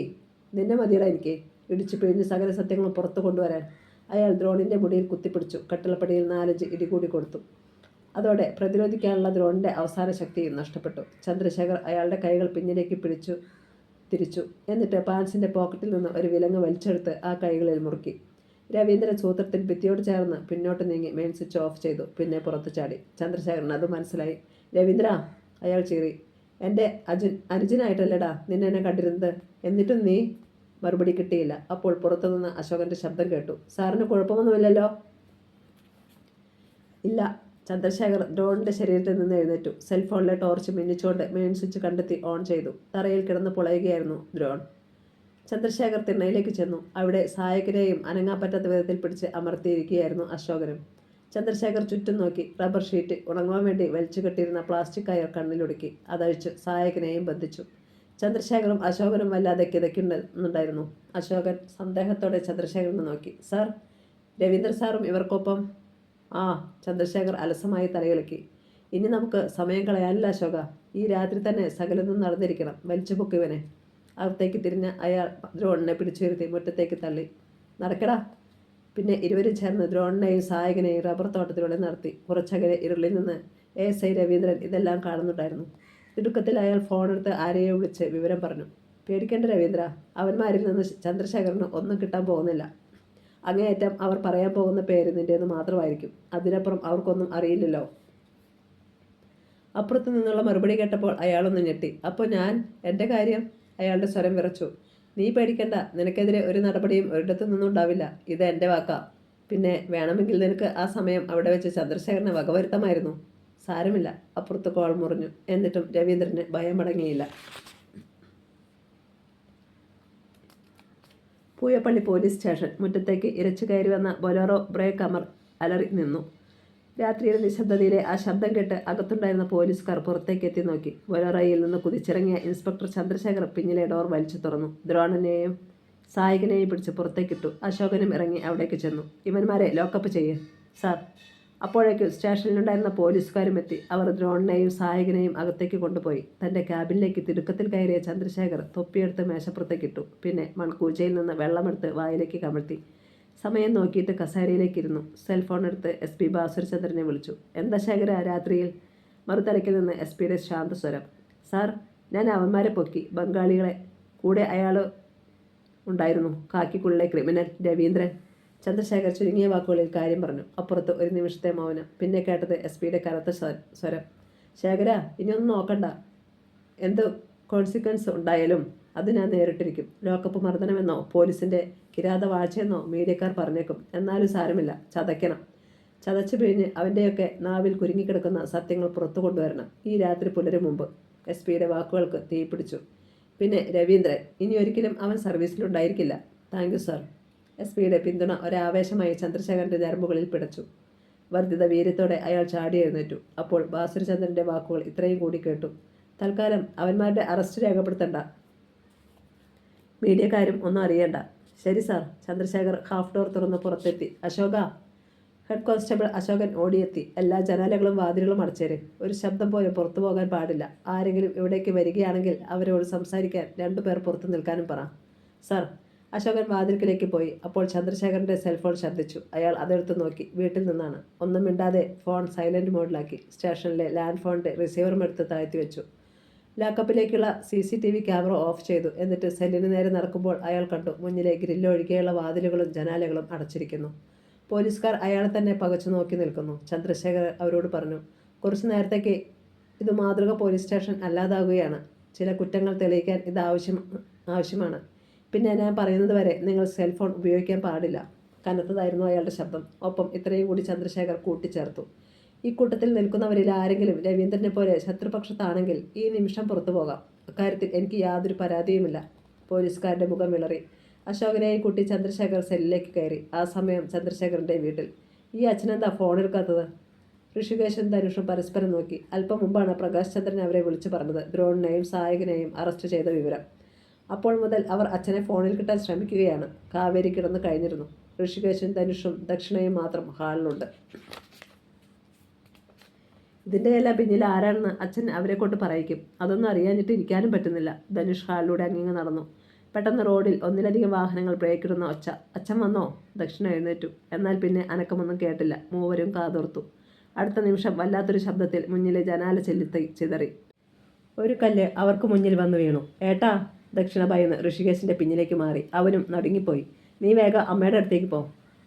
നിന്നെ മതിയടാ എനിക്ക്. ഇടിച്ചു പിഴിഞ്ഞ് സകല സത്യങ്ങളും പുറത്തു കൊണ്ടുവരാൻ. അയാൾ ദ്രോണിൻ്റെ മുടിയിൽ കുത്തിപ്പിടിച്ചു. കട്ടിളപ്പടിയിൽ 4-5 ഇടികൂടി കൊടുത്തു. അതോടെ പ്രതിരോധിക്കാനുള്ള ദ്രോണിൻ്റെ അവസാന ശക്തിയും നഷ്ടപ്പെട്ടു. ചന്ദ്രശേഖർ അയാളുടെ കൈകൾ പിന്നിലേക്ക് തിരിച്ചു. എന്നിട്ട് പാൻസിൻ്റെ പോക്കറ്റിൽ നിന്ന് ഒരു വിലങ്ങ് വലിച്ചെടുത്ത് ആ കൈകളിൽ മുറുക്കി. രവീന്ദ്രൻ സൂത്രത്തിൽ ഭിത്തിയോട് ചേർന്ന് പിന്നോട്ട് നീങ്ങി മെയിൻ സ്വിച്ച് ഓഫ് ചെയ്തു. പിന്നെ പുറത്തു ചാടി. ചന്ദ്രശേഖരന് അത് മനസ്സിലായി. രവീന്ദ്ര. അയാൾ ചീറി. എൻ്റെ അനുജനായിട്ടല്ലേടാ നിന്നെ കണ്ടിരുന്നത്, എന്നിട്ടും നീ? മറുപടി കിട്ടിയില്ല. അപ്പോൾ പുറത്തുനിന്ന് അശോകൻ്റെ ശബ്ദം കേട്ടു. സാറിന് കുഴപ്പമൊന്നുമില്ലല്ലോ? ഇല്ല. ചന്ദ്രശേഖർ ദ്രോണിൻ്റെ ശരീരത്തിൽ നിന്ന് എഴുന്നേറ്റു. സെൽഫോണിലെ ടോർച്ച് മിന്നിച്ചുകൊണ്ട് മെയിൻ സ്വിച്ച് കണ്ടെത്തി ഓൺ ചെയ്തു. തറയിൽ കിടന്ന് പുളയുകയായിരുന്നു ദ്രോൺ. ചന്ദ്രശേഖർ തിണ്ണയിലേക്ക് ചെന്നു. അവിടെ സായകിനെയും അനങ്ങാൻ പറ്റാത്ത വിധത്തിൽ പിടിച്ച് അമർത്തിയിരിക്കുകയായിരുന്നു അശോകനും. ചന്ദ്രശേഖർ ചുറ്റും നോക്കി. റബ്ബർ ഷീറ്റ് ഉണങ്ങുവാൻ വേണ്ടി വലിച്ചു കെട്ടിയിരുന്ന പ്ലാസ്റ്റിക് കയർ കണ്ണിലൊടുക്കി. അതഴിച്ച് സായകിനെയും ബന്ധിച്ചു. ചന്ദ്രശേഖറും അശോകനും വല്ലാതെ കിതയ്ക്കുന്നുണ്ടായിരുന്നു. അശോകൻ സന്ദേഹത്തോടെ ചന്ദ്രശേഖരനെ നോക്കി. സാർ, രവീന്ദ്ര സാറും ഇവർക്കൊപ്പം? ആ. ചന്ദ്രശേഖർ അലസമായി തലയിളക്കി. ഇനി നമുക്ക് സമയം കളയാനില്ല അശോക. ഈ രാത്രി തന്നെ സകലതും നടന്നിരിക്കണം. വലിച്ചു പൊക്കിവനെ. അകത്തേക്ക് തിരിഞ്ഞ അയാൾ ദ്രോണിനെ പിടിച്ചുയർത്തി മുറ്റത്തേക്ക് തള്ളി. നടക്കടാ. പിന്നെ ഇരുവരും ചേർന്ന് ദ്രോണിനെയും സഹായകനെയും റബ്ബർ തോട്ടത്തിലൂടെ നടത്തി. കുറച്ചകലെ ഇരുളിൽ നിന്ന് ASI രവീന്ദ്രൻ ഇതെല്ലാം കാണുന്നുണ്ടായിരുന്നു. തിടുക്കത്തിൽ അയാൾ ഫോണെടുത്ത് ആരെയോ വിളിച്ച് വിവരം പറഞ്ഞു. പേടിക്കേണ്ട രവീന്ദ്ര, അവന്മാരിൽ നിന്ന് ചന്ദ്രശേഖരന് ഒന്നും കിട്ടാൻ പോകുന്നില്ല. അങ്ങേയറ്റം അവർ പറയാൻ പോകുന്ന പേര് നിൻ്റെന്ന് മാത്രമായിരിക്കും. അതിനപ്പുറം അവർക്കൊന്നും അറിയില്ലല്ലോ. അപ്പുറത്തു നിന്നുള്ള മറുപടി കേട്ടപ്പോൾ അയാളൊന്ന് ഞെട്ടി. അപ്പോൾ എൻ്റെ കാര്യം? അയാളുടെ സ്വരം വിറച്ചു. നീ പേടിക്കണ്ട, നിനക്കെതിരെ ഒരു നടപടിയും ഒരിടത്തു നിന്നും ഉണ്ടാവില്ല. ഇത് എൻ്റെ വാക്കാ. പിന്നെ വേണമെങ്കിൽ നിനക്ക് ആ സമയം അവിടെ വെച്ച് ചന്ദ്രശേഖരനെ വകവരുത്തമായിരുന്നു. സാരമില്ല. അപ്പുറത്ത് കോൾ മുറിഞ്ഞു. എന്നിട്ടും രവീന്ദ്രന് ഭയം അടങ്ങിയില്ല. പൂയപ്പള്ളി പോലീസ് സ്റ്റേഷൻ മുറ്റത്തേക്ക് ഇരച്ചു കയറി വന്ന ബൊലേറോ ബ്രേക്ക് അലറി നിന്നു. രാത്രിയുടെ നിശബ്ദതയിലെ ആ ശബ്ദം കേട്ട് അകത്തുണ്ടായിരുന്ന പോലീസുകാർ പുറത്തേക്ക് എത്തി നോക്കി. ബൊലേറോയിൽ നിന്ന് കുതിച്ചിറങ്ങിയ ഇൻസ്പെക്ടർ ചന്ദ്രശേഖർ പിന്നിലെ ഡോർ വലിച്ചു തുറന്നു. ദ്രോണനെയും സായികനെയും പിടിച്ച് പുറത്തേക്കിട്ടു. അശോകനും ഇറങ്ങി അവിടേക്ക് ചെന്നു. ഇവന്മാരെ ലോക്കപ്പ് ചെയ്യ് സാർ. അപ്പോഴേക്കും സ്റ്റേഷനിലുണ്ടായിരുന്ന പോലീസുകാരും എത്തി. അവർ ദ്രോണിനെയും സഹായകനെയും അകത്തേക്ക് കൊണ്ടുപോയി. തൻ്റെ ക്യാബിനിലേക്ക് തിടുക്കത്തിൽ കയറിയ ചന്ദ്രശേഖർ തൊപ്പിയെടുത്ത് മേശപ്പുറത്തേക്കിട്ടു. പിന്നെ മൺകൂജയിൽ നിന്ന് വെള്ളമെടുത്ത് വായിലേക്ക് കമഴ്ത്തി. സമയം നോക്കിയിട്ട് കസേരയിലേക്കിരുന്നു. സെൽഫോൺ എടുത്ത് SP ബാസുരചന്ദ്രനെ വിളിച്ചു. എന്താ ശേഖര രാത്രിയിൽ? മറുതലയ്ക്കിൽ നിന്ന് SPയുടെ ശാന്തസ്വരം. സാർ, ഞാൻ അവന്മാരെ പൊക്കി. ബംഗാളികളെ. കൂടെ അയാൾ ഉണ്ടായിരുന്നു. കാക്കിക്കുള്ളിലെ ക്രിമിനൽ രവീന്ദ്രൻ. ചന്ദ്രശേഖർ ചുരുങ്ങിയ വാക്കുകളിൽ കാര്യം പറഞ്ഞു. അപ്പുറത്ത് ഒരു നിമിഷത്തെ മൗനം. പിന്നെ കേട്ടത് SPയുടെ കനത്ത സ്വരം. ശേഖര, ഇനിയൊന്നും നോക്കണ്ട. എന്ത് കോൺസിക്വൻസ് ഉണ്ടായാലും അത് ഞാൻ നേരിട്ടിരിക്കും. ലോക്കപ്പ് മർദ്ദനമെന്നോ പോലീസിൻ്റെ കിരാതവാഴ്ചയെന്നോ മീഡിയക്കാർ പറഞ്ഞേക്കും. എന്നാലും സാരമില്ല. ചതയ്ക്കണം. ചതച്ചു പിഴിഞ്ഞ് അവൻ്റെയൊക്കെ നാവിൽ കുരുങ്ങിക്കിടക്കുന്ന സത്യങ്ങൾ പുറത്തു കൊണ്ടുവരണം. ഈ രാത്രി പുലരും മുമ്പ്. SPയുടെ വാക്കുകൾക്ക് തീപിടിച്ചു. പിന്നെ രവീന്ദ്രൻ, ഇനി ഒരിക്കലും അവൻ സർവീസിലുണ്ടായിരിക്കില്ല. Thank you sir. SPയുടെ പിന്തുണ ഒരാവേശമായി ചന്ദ്രശേഖരൻ്റെ ഞരമ്പുകളിൽ പിടച്ചു. വർദ്ധിത വീര്യത്തോടെ അയാൾ ചാടി എഴുന്നേറ്റു. അപ്പോൾ ബാസുരചന്ദ്രൻ്റെ വാക്കുകൾ ഇത്രയും കൂടി കേട്ടു. തൽക്കാലം അവന്മാരുടെ അറസ്റ്റ് രേഖപ്പെടുത്തണ്ട. മീഡിയക്കാരും ഒന്നും അറിയണ്ട. ശരി സാർ. ചന്ദ്രശേഖർ ഹാഫ് ഡോർ തുറന്ന് പുറത്തെത്തി. അശോക. ഹെഡ് കോൺസ്റ്റബിൾ അശോകൻ ഓടിയെത്തി. എല്ലാ ജനാലകളും വാതിലുകളും അടച്ചേര്. ഒരു ശബ്ദം പോലും പുറത്തു പോകാൻ പാടില്ല. ആരെങ്കിലും ഇവിടേക്ക് വരികയാണെങ്കിൽ അവരോട് സംസാരിക്കാൻ 2 പേർ പുറത്തു നിൽക്കാനും പറ. സാർ. അശോകൻ വാതിൽക്കിലേക്ക് പോയി. അപ്പോൾ ചന്ദ്രശേഖരൻ്റെ സെൽഫോൺ ശബ്ദിച്ചു. അയാൾ അതെടുത്ത് നോക്കി. വീട്ടിൽ നിന്നാണ്. ഒന്നും മിണ്ടാതെ ഫോൺ സൈലൻറ്റ് മോഡിലാക്കി. സ്റ്റേഷനിലെ ലാൻഡ് ഫോണിൻ്റെ റിസീവറും എടുത്ത് താഴ്ത്തി വെച്ചു. ലാക്കപ്പിലേക്കുള്ള CCTV ക്യാമറ ഓഫ് ചെയ്തു. എന്നിട്ട് സെല്ലിന് നേരെ നടക്കുമ്പോൾ അയാൾ കണ്ടു മുന്നിലെ ഗ്രില്ലൊഴികെയുള്ള വാതിലുകളും ജനാലകളും അടച്ചിരിക്കുന്നു. പോലീസുകാർ അയാളെ തന്നെ പകച്ചു നോക്കി നിൽക്കുന്നു. ചന്ദ്രശേഖർ അവരോട് പറഞ്ഞു. കുറച്ചു നേരത്തേക്ക് ഇത് മാതൃക പോലീസ് സ്റ്റേഷൻ അല്ലാതാകുകയാണ്. ചില കുറ്റങ്ങൾ തെളിയിക്കാൻ ഇത് ആവശ്യമാണ്. പിന്നെ ഞാൻ പറയുന്നത് വരെ നിങ്ങൾ സെൽഫോൺ ഉപയോഗിക്കാൻ പാടില്ല. കനത്തതായിരുന്നു അയാളുടെ ശബ്ദം. ഒപ്പം ഇത്രയും കൂടി ചന്ദ്രശേഖർ കൂട്ടിച്ചേർത്തു. ഈ കൂട്ടത്തിൽ നിൽക്കുന്നവരിൽ ആരെങ്കിലും രവീന്ദ്രനെ പോലെ ശത്രുപക്ഷത്താണെങ്കിൽ ഈ നിമിഷം പുറത്തു പോകാം. അക്കാര്യത്തിൽ എനിക്ക് യാതൊരു പരാതിയുമില്ല. പോലീസുകാരുടെ മുഖം വിളറി. അശോകനെയും കൂട്ടി ചന്ദ്രശേഖർ സെല്ലിലേക്ക് കയറി. ആ സമയം ചന്ദ്രശേഖറിൻ്റെ വീട്ടിൽ. ഈ അച്ഛനെന്താ ഫോൺ എടുക്കാത്തത്? ഋഷികേശും ധനുഷും പരസ്പരം നോക്കി. അല്പം മുമ്പാണ് പ്രകാശ് ചന്ദ്രൻ അവരെ വിളിച്ചു പറഞ്ഞത് ദ്രോണിനെയും സഹായകനെയും അറസ്റ്റ് ചെയ്ത വിവരം. അപ്പോൾ മുതൽ അവർ അച്ഛനെ ഫോണിൽ കിട്ടാൻ ശ്രമിക്കുകയാണ്. കാവേരി കിടന്നു കഴിഞ്ഞിരുന്നു. ഋഷികേശും ധനുഷും ദക്ഷിണയും മാത്രം ഹാളിലുണ്ട്. ഇതിൻ്റെയെല്ലാം പിന്നിൽ ആരാണെന്ന് അച്ഛൻ അവരെ കൊണ്ട് പറയിക്കും. അതൊന്നും അറിയാഞ്ഞിട്ട് ഇരിക്കാനും പറ്റുന്നില്ല. ധനുഷ് ഹാളിലൂടെ അങ്ങിങ്ങ് നടന്നു. പെട്ടെന്ന് റോഡിൽ ഒന്നിലധികം വാഹനങ്ങൾ ബ്രേക്കിടുന്ന ഒച്ച. അച്ഛൻ വന്നോ? ദക്ഷിണ എഴുന്നേറ്റു. എന്നാൽ പിന്നെ അനക്കമൊന്നും കേട്ടില്ല. മൂവരും കാതോർത്തു. അടുത്ത നിമിഷം വല്ലാത്തൊരു ശബ്ദത്തിൽ മുന്നിലെ ജനാല ചിതറി. ഒരു കല്ല് അവർക്ക് മുന്നിൽ വന്നു വീണു. ഏട്ടാ. ദക്ഷിണ ഭയന്ന് ഋഷികേശിൻ്റെ പിന്നിലേക്ക് മാറി. അവനും നടുങ്ങിപ്പോയി. നീ വേഗം അമ്മയുടെ അടുത്തേക്ക് പോ.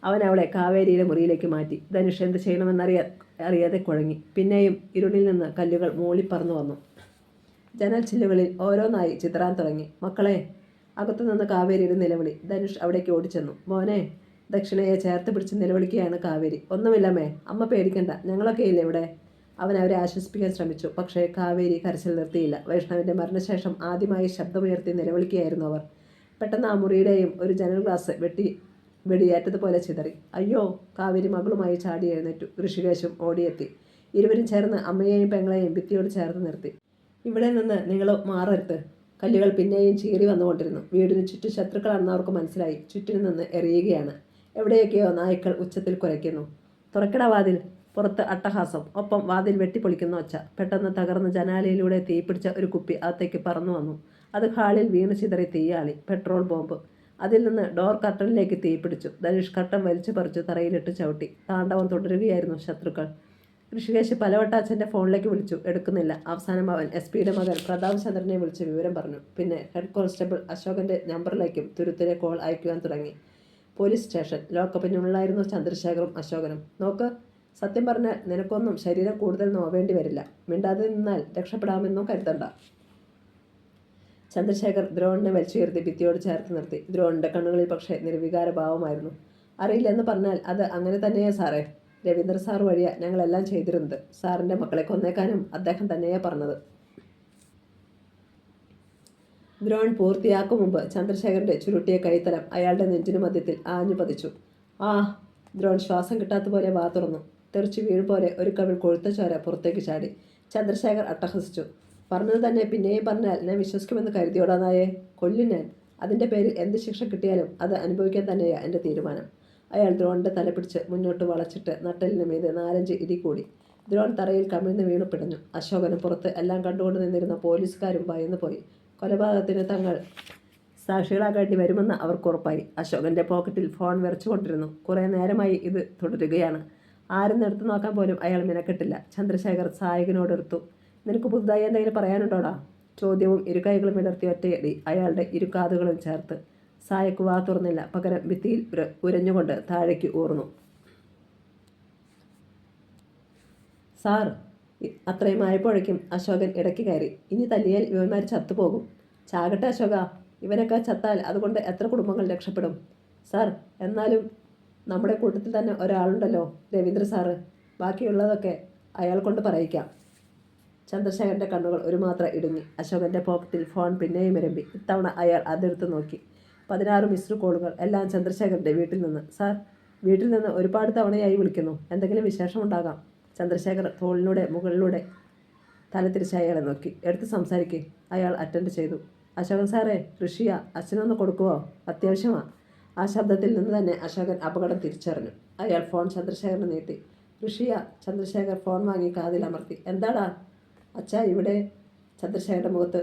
അവൻ അവളെ കാവേരിയിലെ മുറിയിലേക്ക് മാറ്റി. ധനുഷ് എന്ത് ചെയ്യണമെന്നറിയാതെ കുഴങ്ങി. പിന്നെയും ഇരുളിൽ നിന്ന് കല്ലുകൾ മൂളിപ്പറന്നു വന്നു. ജനൽ ചില്ലുകളിൽ ഓരോന്നായി ചിതറാൻ തുടങ്ങി. മക്കളെ. അകത്തുനിന്ന് കാവേരിയുടെ നിലവിളി. ധനുഷ് അവിടേക്ക് ഓടിച്ചെന്നു. മോനെ. ദക്ഷിണയെ ചേർത്ത് പിടിച്ച് നിലവിളിക്കുകയാണ് കാവേരി. ഒന്നുമില്ലമ്മേ, അമ്മ പേടിക്കണ്ട, ഞങ്ങളൊക്കെ ഇല്ലേ ഇവിടെ. അവൻ അവരെ ആശ്വസിപ്പിക്കാൻ ശ്രമിച്ചു. പക്ഷേ കാവേരി കരച്ചിൽ നിർത്തിയില്ല. വൈഷ്ണവിൻ്റെ മരണശേഷം ആദ്യമായി ശബ്ദമുയർത്തി നിലവിളിക്കുകയായിരുന്നു അവർ. പെട്ടെന്ന് ആ മുറിയുടെയും ഒരു ജനൽ ഗ്ലാസ് വെടിയേറ്റതുപോലെ ചിതറി. അയ്യോ. കാവേരി മകളുമായി ചാടി എഴുന്നേറ്റു. ഋഷികേശും ഓടിയെത്തി. ഇരുവരും ചേർന്ന് അമ്മയെയും പെങ്ങളെയും ഭിത്തിയോട് ചേർത്ത് നിർത്തി. ഇവിടെ നിന്ന് നിങ്ങൾ മാറരുത്. കല്ലുകൾ പിന്നെയും ചീറി വന്നുകൊണ്ടിരുന്നു. വീടിന് ചുറ്റും ശത്രുക്കളാണെന്ന് അവർക്ക് മനസ്സിലായി. ചുറ്റിനു നിന്ന് എറിയുകയാണ്. എവിടെയൊക്കെയോ നായ്ക്കൾ ഉച്ചത്തിൽ കുരയ്ക്കുന്നു. തുറക്കട വാതിൽ. പുറത്ത് അട്ടഹാസം, ഒപ്പം വാതിൽ വെട്ടിപ്പൊളിക്കുന്ന ഒച്ച. പെട്ടെന്ന് തകർന്ന ജനാലയിലൂടെ തീപിടിച്ച ഒരു കുപ്പി അകത്തേക്ക് പറന്നു വന്നു. അത് ഹാളിൽ വീണ് ചിതറി തീയാളി. Petrol bomb. അതിൽ നിന്ന് ഡോർ കർട്ടനിലേക്ക് തീപിടിച്ചു. ധനുഷ് കർട്ടൻ വലിച്ചു പറിച്ചു തറയിലിട്ട് ചവിട്ടി. താണ്ഡവം തുടരുകയായിരുന്നു ശത്രുക്കൾ. ഋഷികേശ് പലവട്ടം അച്ഛൻ്റെ ഫോണിലേക്ക് വിളിച്ചു. എടുക്കുന്നില്ല. അവസാനം അവൻ എസ്.പിയുടെ മകൻ പ്രതാപ് ചന്ദ്രനെ വിളിച്ച് വിവരം പറഞ്ഞു. പിന്നെ ഹെഡ് കോൺസ്റ്റബിൾ അശോകൻ്റെ നമ്പറിലേക്കും തുരുത്തിലെ കോൾ അയക്കുവാൻ തുടങ്ങി. Police station. ലോക്കപ്പിനുള്ളിലായിരുന്നു ചന്ദ്രശേഖറും അശോകനും. നോക്ക്, സത്യം പറഞ്ഞാൽ നിനക്കൊന്നും ശരീരം കൂടുതൽ നോവേണ്ടി വരില്ല. മിണ്ടാതെ നിന്നാൽ രക്ഷപ്പെടാമെന്നും കരുതണ്ട. ചന്ദ്രശേഖർ ദ്രോണിനെ വലിച്ചുയർത്തി ഭിത്തിയോട് ചേർത്ത് നിർത്തി. ദ്രോണിൻ്റെ കണ്ണുകളിൽ പക്ഷേ നിർവികാര ഭാവമായിരുന്നു. അറിയില്ലെന്ന് പറഞ്ഞാൽ അത് അങ്ങനെ തന്നെയാ സാറേ. രവീന്ദ്ര സാർ വഴിയാ ഞങ്ങളെല്ലാം ചെയ്തിരുന്നത്. സാറിൻ്റെ മക്കളെ കൊന്നേക്കാനും അദ്ദേഹം തന്നെയാ പറഞ്ഞത്. ദ്രോൺ പൂർത്തിയാക്കും മുമ്പ് ചന്ദ്രശേഖരൻ്റെ ചുരുട്ടിയ കൈത്തലം അയാളുടെ നെഞ്ചിനു മധ്യത്തിൽ ആഞ്ഞു പതിച്ചു. ആ ദ്രോൺ ശ്വാസം കിട്ടാത്ത പോലെ വാ തുറന്നു. തെറിച്ചു വീഴുപോലെ ഒരു കവിൾ കൊഴുത്ത ചോര പുറത്തേക്ക് ചാടി. ചന്ദ്രശേഖർ അട്ടഹസിച്ചു. പറഞ്ഞത് തന്നെ പിന്നെയും പറഞ്ഞാൽ ഞാൻ വിശ്വസിക്കുമെന്ന് കരുതിയോടാ നായേ. കൊല്ലും ഞാൻ. അതിൻ്റെ പേരിൽ എന്ത് ശിക്ഷ കിട്ടിയാലും അത് അനുഭവിക്കാൻ തന്നെയാണ് എൻ്റെ തീരുമാനം. അയാൾ ദ്രോണിൻ്റെ തല പിടിച്ച് മുന്നോട്ട് വളച്ചിട്ട് നട്ടലിന് മീതെ 4-5 ഇടി കൂടി. ദ്രോൺ തറയിൽ കമിഴ്ന്ന് വീണു പിടഞ്ഞു. അശോകന് പുറത്ത് എല്ലാം കണ്ടുകൊണ്ട് നിന്നിരുന്ന പോലീസുകാരും ഭയന്നു പോയി. കൊലപാതകത്തിന് തങ്ങൾ സാക്ഷികളാകേണ്ടി വരുമെന്ന് അവർക്ക് ഉറപ്പായി. അശോകൻ്റെ പോക്കറ്റിൽ ഫോൺ വിറച്ചുകൊണ്ടിരുന്നു. കുറേ നേരമായി ഇത് തുടരുകയാണ്. ആരും എടുത്തു നോക്കാൻ പോലും അയാൾ മിനക്കെട്ടില്ല. ചന്ദ്രശേഖർ സായകനോടെടുത്തു. നിനക്ക് പുതുതായി എന്തെങ്കിലും പറയാനുണ്ടോടാ? ചോദ്യവും ഇരു കൈകളും ഇടർത്തി ഒറ്റയടി അയാളുടെ ഇരു കാതുകളും ചേർത്ത്. സായക്ക് വാ തുറന്നില്ല. പകരം ഭിത്തിയിൽ ഉരഞ്ഞുകൊണ്ട് താഴേക്ക് ഊർന്നു. സാർ. അത്രയും ആയപ്പോഴേക്കും അശോകൻ ഇടയ്ക്ക് കയറി. ഇനി തല്ലിയാൽ ഇവന്മാർ ചത്തുപോകും. ചാകട്ടെ അശോക. ഇവനൊക്കെ ചത്താൽ അതുകൊണ്ട് എത്ര കുടുംബങ്ങൾ രക്ഷപ്പെടും? സാർ, എന്നാലും നമ്മുടെ കൂട്ടത്തിൽ തന്നെ ഒരാളുണ്ടല്ലോ, രവീന്ദ്ര സാറ്. ബാക്കിയുള്ളതൊക്കെ അയാൾ കൊണ്ട് പറയിക്കാം. ചന്ദ്രശേഖരൻ്റെ കണ്ണുകൾ ഒരു മാത്രം ഇടുങ്ങി. അശോകൻ്റെ പോക്കറ്റിൽ ഫോൺ പിന്നെയും ഇരമ്പി. ഇത്തവണ അയാൾ അതെടുത്ത് നോക്കി. 16 മിസ്ഡ് കോളുകൾ. എല്ലാം ചന്ദ്രശേഖരൻ്റെ വീട്ടിൽ നിന്ന്. സാർ, വീട്ടിൽ നിന്ന് ഒരുപാട് തവണയായി വിളിക്കുന്നു. എന്തെങ്കിലും വിശേഷമുണ്ടാകാം. ചന്ദ്രശേഖർ തോളിലൂടെ മുകളിലൂടെ തല തിരിച്ച് അയാളെ നോക്കി. എടുത്ത് സംസാരിക്കേ. അയാൾ അറ്റൻഡ് ചെയ്തു. അശോകൻ സാറേ, ഋഷിയ, അച്ഛനൊന്ന് കൊടുക്കുവോ? അത്യാവശ്യമാണ്. ആ ശബ്ദത്തിൽ നിന്ന് തന്നെ അശോകൻ അപകടം തിരിച്ചറിഞ്ഞു. അയാൾ ഫോൺ ചന്ദ്രശേഖരന് നീട്ടി. ഋഷിയ. ചന്ദ്രശേഖർ ഫോൺ വാങ്ങി കാതിൽ അമർത്തി. എന്താടാ? അച്ഛാ ഇവിടെ. ചന്ദ്രശേഖരൻ്റെ മുഖത്ത്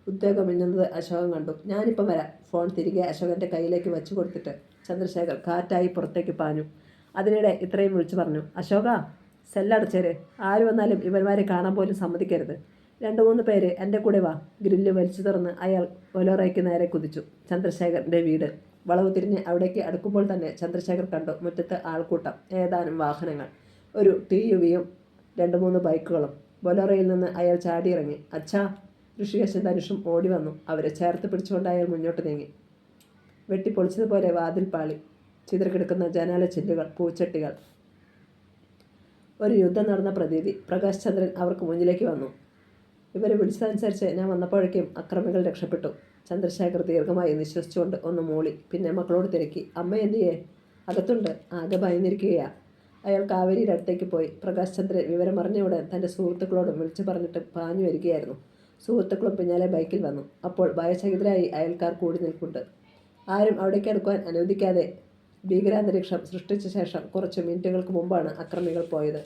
ഉദ്വേഗം മിന്നുന്നത് അശോകൻ കണ്ടു. ഞാനിപ്പം വരാം. ഫോൺ തിരികെ അശോകൻ്റെ കയ്യിലേക്ക് വെച്ചു കൊടുത്തിട്ട് ചന്ദ്രശേഖർ കാറ്റായി പുറത്തേക്ക് പാഞ്ഞു. അതിനിടെ ഇത്രയും വിളിച്ചു പറഞ്ഞു. അശോക, സെല്ലടച്ചേര്. ആര് വന്നാലും ഇവന്മാരെ കാണാൻ പോലും സമ്മതിക്കരുത്. 2-3 പേര് എൻ്റെ കൂടെ വാ. ഗ്രില്ല് വലിച്ചു തുറന്ന് അയാൾ ബൊലോറയ്ക്ക് നേരെ കുതിച്ചു. ചന്ദ്രശേഖരൻ്റെ വീട്. വളവ് തിരിഞ്ഞ് അവിടേക്ക് അടുക്കുമ്പോൾ തന്നെ ചന്ദ്രശേഖർ കണ്ടു മുറ്റത്ത് ആൾക്കൂട്ടം, ഏതാനും വാഹനങ്ങൾ, ഒരു TUV-യും 2-3 ബൈക്കുകളും. ബൊലോറയിൽ നിന്ന് അയാൾ ചാടിയിറങ്ങി. അച്ഛാ. ഋഷികേശും ധനുഷും ഓടി വന്നു. അവരെ ചേർത്ത് പിടിച്ചുകൊണ്ട് അയാൾ മുന്നോട്ട് നീങ്ങി. വെട്ടിപ്പൊളിച്ചതുപോലെ വാതിൽ പാളി. ചിതറിക്കിടക്കുന്ന ജനാല ചില്ലുകൾ, പൂച്ചട്ടികൾ. ഒരു യുദ്ധം നടന്ന പ്രതീതി. പ്രകാശ് ചന്ദ്രൻ അവർക്ക് മുന്നിലേക്ക് വന്നു. ഇവരെ വിളിച്ചതനുസരിച്ച് ഞാൻ വന്നപ്പോഴേക്കും അക്രമികൾ രക്ഷപ്പെട്ടു. ചന്ദ്രശേഖർ ദീർഘമായി നിശ്വസിച്ചുകൊണ്ട് ഒന്ന് മൂളി. പിന്നെ മക്കളോട് തിരക്കി. അമ്മ എന്തിയേ? അകത്തുണ്ട്. ആകെ ഭയന്നിരിക്കുകയാ. അയാൾ കാവേരിയുടെ അടുത്തേക്ക് പോയി. പ്രകാശ് ചന്ദ്രൻ വിവരം അറിഞ്ഞ ഉടൻ തൻ്റെ സുഹൃത്തുക്കളോടും വിളിച്ചു പറഞ്ഞിട്ട് പാഞ്ഞു വരികയായിരുന്നു. സുഹൃത്തുക്കളും പിന്നാലെ ബൈക്കിൽ വന്നു. അപ്പോൾ ഭയചകിതരായി അയൽക്കാർ കൂടി നിൽക്കുന്നുണ്ട്. ആരും അവിടേക്ക് അടുക്കുവാൻ അനുവദിക്കാതെ ഭീകരാന്തരീക്ഷം സൃഷ്ടിച്ച ശേഷം കുറച്ച് മിനിറ്റുകൾക്ക് മുമ്പാണ് അക്രമികൾ പോയത്.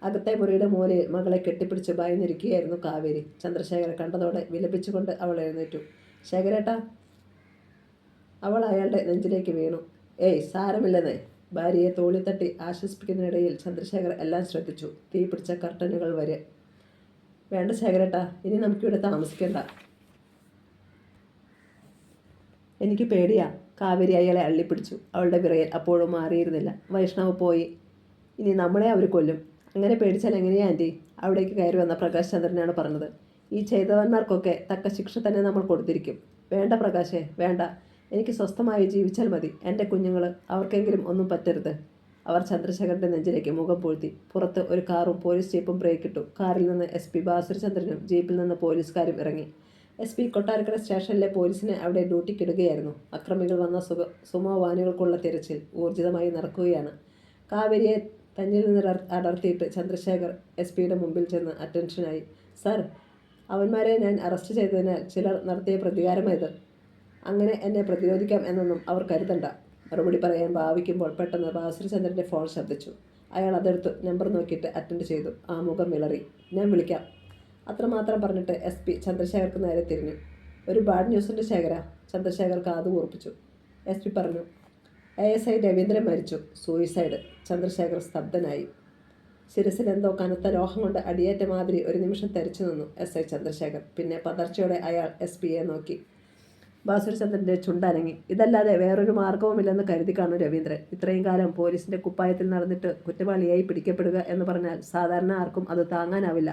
അകത്തെ മുറിയുടെ മൂലയിൽ മകളെ കെട്ടിപ്പിടിച്ച് ഭയന്നിരിക്കുകയായിരുന്നു കാവേരി. ചന്ദ്രശേഖരെ കണ്ടതോടെ വിലപിച്ചുകൊണ്ട് അവൾ എഴുന്നേറ്റു. ശേഖരേട്ടാ. അവൾ അയാളുടെ നെഞ്ചിലേക്ക് വീണു. ഏയ്, സാരമില്ലെന്നേ. ഭാര്യയെ തോളിത്തട്ടി ആശ്വസിപ്പിക്കുന്നതിനിടയിൽ ചന്ദ്രശേഖർ എല്ലാം ശ്രദ്ധിച്ചു. തീ പിടിച്ച കർട്ടനുകൾ വരെ. വേണ്ട ശേഖരേട്ടാ, ഇനി നമുക്കിവിടെ താമസിക്കണ്ട. എനിക്ക് പേടിയാ. കാവേരി അയാളെ അള്ളിപ്പിടിച്ചു. അവളുടെ വിറയൽ അപ്പോഴും മാറിയിരുന്നില്ല. വൈഷ്ണവ് പോയി. ഇനി നമ്മളെ അവർ കൊല്ലും. അങ്ങനെ പേടിച്ചാൽ എങ്ങനെയാ ആൻറ്റി? അവിടേക്ക് കയറി വന്ന പ്രകാശ് ചന്ദ്രനാണ് പറഞ്ഞത്. ഈ ചെയ്തവന്മാർക്കൊക്കെ തക്ക ശിക്ഷ തന്നെ നമ്മൾ കൊടുത്തിരിക്കും. വേണ്ട പ്രകാശേ, വേണ്ട. എനിക്ക് സ്വസ്ഥമായി ജീവിച്ചാൽ മതി. എൻ്റെ കുഞ്ഞുങ്ങൾ, അവർക്കെങ്കിലും ഒന്നും പറ്റരുത്. അവർ ചന്ദ്രശേഖരൻ്റെ നെഞ്ചിലേക്ക് മുഖം പൂഴ്ത്തി. പുറത്ത് ഒരു കാറും പോലീസ് ജീപ്പും ബ്രേക്കിട്ടു. കാറിൽ നിന്ന് SP ബാസുരചന്ദ്രനും ജീപ്പിൽ നിന്ന് പോലീസുകാരും ഇറങ്ങി. SP കൊട്ടാരക്കര സ്റ്റേഷനിലെ പോലീസിനെ അവിടെ ഡ്യൂട്ടിക്കിടുകയായിരുന്നു. അക്രമികൾ വന്ന സുമോ വാനുകൾക്കുള്ള തിരച്ചിൽ ഊർജിതമായി നടക്കുകയാണ്. കാവേരിയെ തന്നിൽ നിന്ന് അടർത്തിയിട്ട് ചന്ദ്രശേഖർ SP-യുടെ മുമ്പിൽ ചെന്ന് അറ്റൻഷനായി. സാർ, അവന്മാരെ ഞാൻ അറസ്റ്റ് ചെയ്തതിനാൽ ചിലർ നടത്തിയ പ്രതികാരമായത്. അങ്ങനെ എന്നെ പ്രതിരോധിക്കാം എന്നൊന്നും അവർ കരുതണ്ട. മറുപടി പറയാൻ ഭാവിക്കുമ്പോൾ പെട്ടെന്ന് ബാസുരചന്ദ്രൻ്റെ ഫോൺ ശബ്ദിച്ചു. അയാൾ അതെടുത്ത് നമ്പർ നോക്കിയിട്ട് അറ്റൻഡ് ചെയ്തു. ആ മുഖം വിളറി. ഞാൻ വിളിക്കാം. അത്രമാത്രം പറഞ്ഞിട്ട് SP ചന്ദ്രശേഖർക്ക് നേരെ തിരിഞ്ഞു. ഒരു ബാഡ് ന്യൂസുണ്ട് ശേഖര. ചന്ദ്രശേഖർ കാതു കൂർപ്പിച്ചു. SP പറഞ്ഞു. ASI രവീന്ദ്രൻ മരിച്ചു. സൂയിസൈഡ്. ചന്ദ്രശേഖർ സ്തബ്ധനായി. ശിരസിൽ എന്തോ കനത്ത ലോഹം കൊണ്ട് അടിയേറ്റ മാതിരി ഒരു നിമിഷം തെറിച്ചു നിന്നു SI ചന്ദ്രശേഖർ. പിന്നെ പതർച്ചയോടെ അയാൾ SPയെ നോക്കി. ബാസുരചന്ദ്രൻ്റെ ചുണ്ടനങ്ങി. ഇതല്ലാതെ വേറൊരു മാർഗവുമില്ലെന്ന് കരുതി കാണും രവീന്ദ്രൻ. ഇത്രയും കാലം പോലീസിന്റെ കുപ്പായത്തിൽ നടന്നിട്ട് കുറ്റവാളിയായി പിടിക്കപ്പെടുക എന്ന് പറഞ്ഞാൽ സാധാരണ ആർക്കും അത് താങ്ങാനാവില്ല.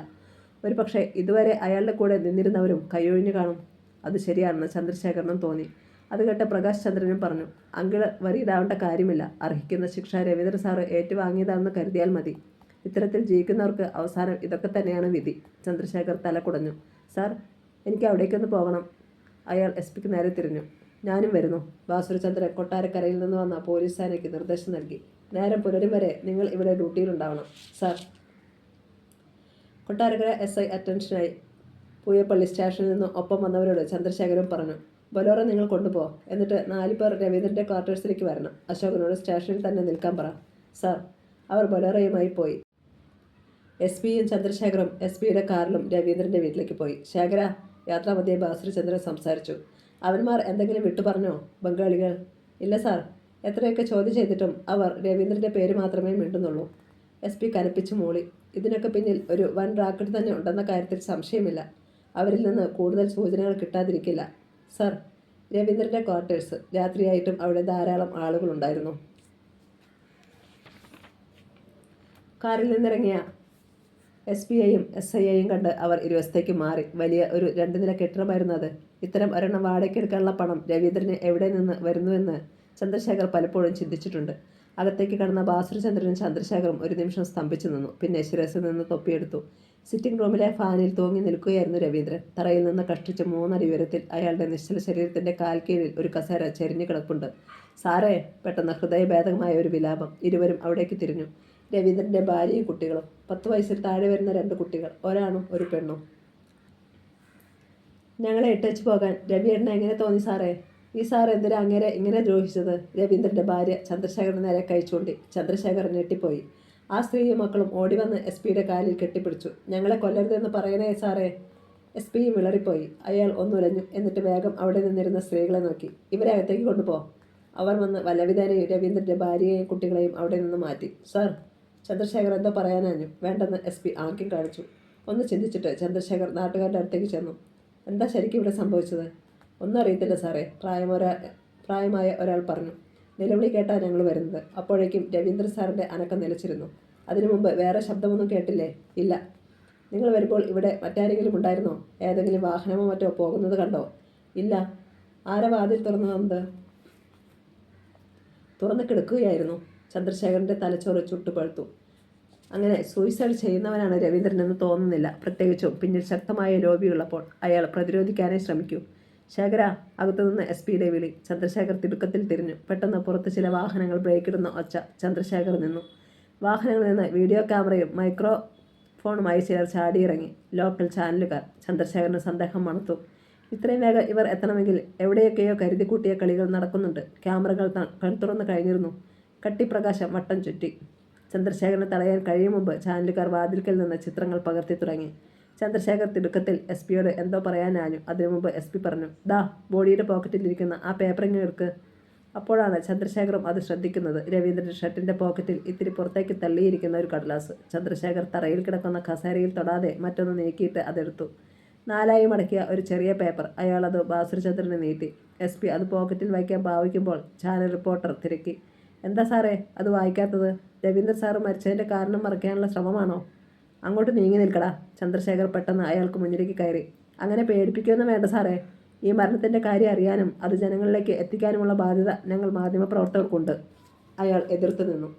ഒരു പക്ഷേ ഇതുവരെ അയാളുടെ കൂടെ നിന്നിരുന്നവരും കൈയൊഴിഞ്ഞു കാണും. അത് ശരിയാണെന്ന് ചന്ദ്രശേഖരനും തോന്നി. അത് കേട്ട് പ്രകാശ് ചന്ദ്രനും പറഞ്ഞു. അങ്കിള് വരിയിടാവേണ്ട കാര്യമില്ല. അർഹിക്കുന്ന ശിക്ഷ രവീന്ദ്ര സാറ് ഏറ്റുവാങ്ങിയതാണെന്ന് കരുതിയാൽ മതി. ഇത്തരത്തിൽ ജീവിക്കുന്നവർക്ക് അവസാനം ഇതൊക്കെ തന്നെയാണ് വിധി. ചന്ദ്രശേഖർ തല കുടഞ്ഞു. സാർ, എനിക്ക് അവിടേക്കൊന്ന് പോകണം. അയാൾ SPക്ക് നേരെ തിരിഞ്ഞു. ഞാനും വരുന്നു. ബാസുരചന്ദ്രൻ കൊട്ടാരക്കരയിൽ നിന്ന് വന്ന പോലീസ് സേനയ്ക്ക് നിർദ്ദേശം നൽകി. നേരം പുലരും വരെ നിങ്ങൾ ഇവിടെ ഡ്യൂട്ടിയിലുണ്ടാവണം. സാർ. കൊട്ടാരക്കര SI അറ്റൻഷനായി. പൂയപ്പള്ളി സ്റ്റേഷനിൽ നിന്ന് ഒപ്പം വന്നവരോട് ചന്ദ്രശേഖരൻ പറഞ്ഞു. ബൊലോറോ നിങ്ങൾ കൊണ്ടുപോ. എന്നിട്ട് 4 പേർ രവീന്ദ്രൻ്റെ ക്വാർട്ടേഴ്സിലേക്ക് വരണം. അശോകനോട് സ്റ്റേഷനിൽ തന്നെ നിൽക്കാൻ പറ. സാർ. അവർ ബൊലോറോയുമായി പോയി. SPയും ചന്ദ്രശേഖറും SPയുടെ കാറിലും രവീന്ദ്രൻ്റെ വീട്ടിലേക്ക് പോയി. ശേഖര, യാത്രാമധ്യേ ബാസുരചന്ദ്രൻ സംസാരിച്ചു. അവന്മാർ എന്തെങ്കിലും വിട്ടു പറഞ്ഞോ? ബംഗാളികൾ. ഇല്ല സാർ. എത്രയൊക്കെ ചോദ്യം ചെയ്തിട്ടും അവർ രവീന്ദ്രൻ്റെ പേര് മാത്രമേ മിണ്ടുന്നുള്ളൂ. SP കനപ്പിച്ചു മൂളി. ഇതിനൊക്കെ പിന്നിൽ ഒരു വൻ റാക്കറ്റ് തന്നെ ഉണ്ടെന്ന കാര്യത്തിൽ സംശയമില്ല. അവരിൽ നിന്ന് കൂടുതൽ സൂചനകൾ കിട്ടാതിരിക്കില്ല. Sir, രവീന്ദ്രൻ്റെ quarters. രാത്രിയായിട്ടും അവിടെ ധാരാളം ആളുകളുണ്ടായിരുന്നു. കാറിൽ നിന്നിറങ്ങിയ SPയെയും SIയെയും കണ്ട് അവർ ഇരുവശത്തേക്ക് മാറി. വലിയ ഒരു 2 നില കെട്ടിടമായിരുന്നു അത്. ഇത്തരം ഒരെണ്ണം വാടകയ്ക്കെടുക്കാനുള്ള പണം രവീന്ദ്രന് എവിടെ നിന്ന് വരുന്നുവെന്ന് ചന്ദ്രശേഖർ പലപ്പോഴും ചിന്തിച്ചിട്ടുണ്ട്. അകത്തേക്ക് കടന്ന ബാസുരചന്ദ്രനും ചന്ദ്രശേഖറും ഒരു നിമിഷം സ്തംഭിച്ചു നിന്നു. പിന്നെ ശിരസിൽ നിന്ന് തൊപ്പിയെടുത്തു. സിറ്റിംഗ് റൂമിലെ ഫാനിൽ തൂങ്ങി നിൽക്കുകയായിരുന്നു രവീന്ദ്രൻ. തറയിൽ നിന്ന് കഷ്ടിച്ച് 3 അടി ഉയരത്തിൽ അയാളുടെ നിശ്ചല ശരീരത്തിൻ്റെ കാൽക്കീഴിൽ ഒരു കസേര ചെരിഞ്ഞു കിടപ്പുണ്ട്. സാറേ. പെട്ടെന്ന് ഹൃദയഭേദകമായ ഒരു വിലാപം. ഇരുവരും അവിടേക്ക് തിരിഞ്ഞു. രവീന്ദ്രൻ്റെ ഭാര്യയും കുട്ടികളും. 10 വയസ്സിൽ താഴെ വരുന്ന 2 കുട്ടികൾ. ഒരാണും ഒരു പെണ്ണും. ഞങ്ങളെ ഇട്ടേച്ച് പോകാൻ രവിയേട്ടന് എങ്ങനെ തോന്നി സാറേ? ഈ സാർ എന്തിനാ അങ്ങേരെ ഇങ്ങനെ ദ്രോഹിച്ചത്? രവീന്ദ്രൻ്റെ ഭാര്യ ചന്ദ്രശേഖരന് നേരെ കൈ ചൂണ്ടി. ചന്ദ്രശേഖർ ഞെട്ടിപ്പോയി. ആ സ്ത്രീയും മക്കളും ഓടിവന്ന് SPയുടെ കാലിൽ കെട്ടിപ്പിടിച്ചു. ഞങ്ങളെ കൊല്ലരുതെന്ന് പറയണേ സാറേ. SPയും വിളറിപ്പോയി. അയാൾ ഒന്നുലഞ്ഞു. എന്നിട്ട് വേഗം അവിടെ നിന്നിരുന്ന സ്ത്രീകളെ നോക്കി. ഇവരെ അകത്തേക്ക് കൊണ്ടുപോ. അവർ വന്ന് വല്ലവിധേനയും രവീന്ദ്രൻ്റെ ഭാര്യയെയും കുട്ടികളെയും അവിടെ നിന്ന് മാറ്റി. സാർ. ചന്ദ്രശേഖർ എന്തോ പറയാനാഞ്ഞു. വേണ്ടെന്ന് SP ആംഗ്യം കാണിച്ചു. ഒന്ന് ചിന്തിച്ചിട്ട് ചന്ദ്രശേഖർ നാട്ടുകാരുടെ അടുത്തേക്ക് ചെന്നു. എന്താ ശരിക്കും ഇവിടെ സംഭവിച്ചത്? ഒന്നും അറിയത്തില്ല സാറേ. പ്രായമായ ഒരാൾ പറഞ്ഞു. നിലവിളി കേട്ടാ ഞങ്ങൾ വരുന്നത്. അപ്പോഴേക്കും രവീന്ദ്ര സാറിൻ്റെ അനക്കം നിലച്ചിരുന്നു. അതിനു മുമ്പ് വേറെ ശബ്ദമൊന്നും കേട്ടില്ലേ? ഇല്ല. നിങ്ങൾ വരുമ്പോൾ ഇവിടെ മറ്റാരെങ്കിലും ഉണ്ടായിരുന്നോ? ഏതെങ്കിലും വാഹനമോ മറ്റോ പോകുന്നത് കണ്ടോ? ഇല്ല. ആരാ വാതിൽ തുറന്നു വന്നത്? തുറന്നു കിടക്കുകയായിരുന്നു. ചന്ദ്രശേഖരൻ്റെ തലച്ചോറ് ചുട്ടുപഴുത്തു. അങ്ങനെ സൂയിസൈഡ് ചെയ്യുന്നവനാണ് രവീന്ദ്രനെന്ന് തോന്നുന്നില്ല. പ്രത്യേകിച്ചും പിന്നിൽ ശക്തമായ ലോബിയുള്ളപ്പോൾ. അയാൾ പ്രതിരോധിക്കാനേ ശ്രമിക്കൂ. ശേഖര. അകത്തുനിന്ന് SPയുടെ വിളി. ചന്ദ്രശേഖർ തിടുക്കത്തിൽ തിരിഞ്ഞു. പെട്ടെന്ന് പുറത്ത് ചില വാഹനങ്ങൾ ബ്രേക്കിടുന്ന ഒച്ച. ചന്ദ്രശേഖർ നിന്നു. വാഹനങ്ങളിൽ നിന്ന് വീഡിയോ ക്യാമറയും മൈക്രോഫോണുമായി ചിലർ ചാടിയിറങ്ങി. ലോക്കൽ ചാനലുകാർ. ചന്ദ്രശേഖരന് സന്ദേഹം മണത്തു. ഇത്രയും വേഗം ഇവർ എത്തണമെങ്കിൽ എവിടെയൊക്കെയോ കരുതിക്കൂട്ടിയ കളികൾ നടക്കുന്നുണ്ട്. ക്യാമറകൾ കൺതുറന്ന് കഴിഞ്ഞിരുന്നു. കട്ടിപ്രകാശം വട്ടം ചുറ്റി. ചന്ദ്രശേഖരനെ തടയാൻ കഴിയും മുമ്പ് ചാനലുകാർ വാതിൽക്കൽ നിന്ന് ചിത്രങ്ങൾ പകർത്തി തുടങ്ങി. ചന്ദ്രശേഖർ തിടുക്കത്തിൽ SPയോട് എന്തോ പറയാനാഞ്ഞു. അതിനു മുമ്പ് SP പറഞ്ഞു. ദാ ബോഡിയുടെ പോക്കറ്റിലിരിക്കുന്ന ആ പേപ്പറിങ് എടുക്ക്. അപ്പോഴാണ് ചന്ദ്രശേഖറും അത് ശ്രദ്ധിക്കുന്നത്. രവീന്ദ്രൻ്റെ ഷർട്ടിൻ്റെ പോക്കറ്റിൽ ഇത്തിരി പുറത്തേക്ക് തള്ളിയിരിക്കുന്ന ഒരു കടലാസ്. ചന്ദ്രശേഖർ തറയിൽ കിടക്കുന്ന കസേരയിൽ തൊടാതെ മറ്റൊന്ന് നീക്കിയിട്ട് അതെടുത്തു. 4 മടക്കിയ ഒരു ചെറിയ പേപ്പർ. അയാൾ അത് ബാസുരചന്ദ്രന് നീട്ടി. SP അത് പോക്കറ്റിൽ വയ്ക്കാൻ ഭാവിക്കുമ്പോൾ ചാനൽ റിപ്പോർട്ടർ തിരക്കി. എന്താ സാറേ അത് വായിക്കാത്തത്? രവീന്ദ്ര സാറ് മരിച്ചതിൻ്റെ കാരണം മറയ്ക്കാനുള്ള ശ്രമമാണോ? അങ്ങോട്ട് നീങ്ങി നിൽക്കടാ. ചന്ദ്രശേഖർ പെട്ടെന്ന് അയാൾക്ക് മുന്നിലേക്ക് കയറി. അങ്ങനെ പേടിപ്പിക്കുകയൊന്നും വേണ്ട സാറേ. ഈ മരണത്തിൻ്റെ കാര്യം അറിയാനും അത് ജനങ്ങളിലേക്ക് എത്തിക്കാനുമുള്ള ബാധ്യത ഞങ്ങൾ മാധ്യമപ്രവർത്തകർക്കുണ്ട്. അയാൾ എതിർത്തു നിന്നു.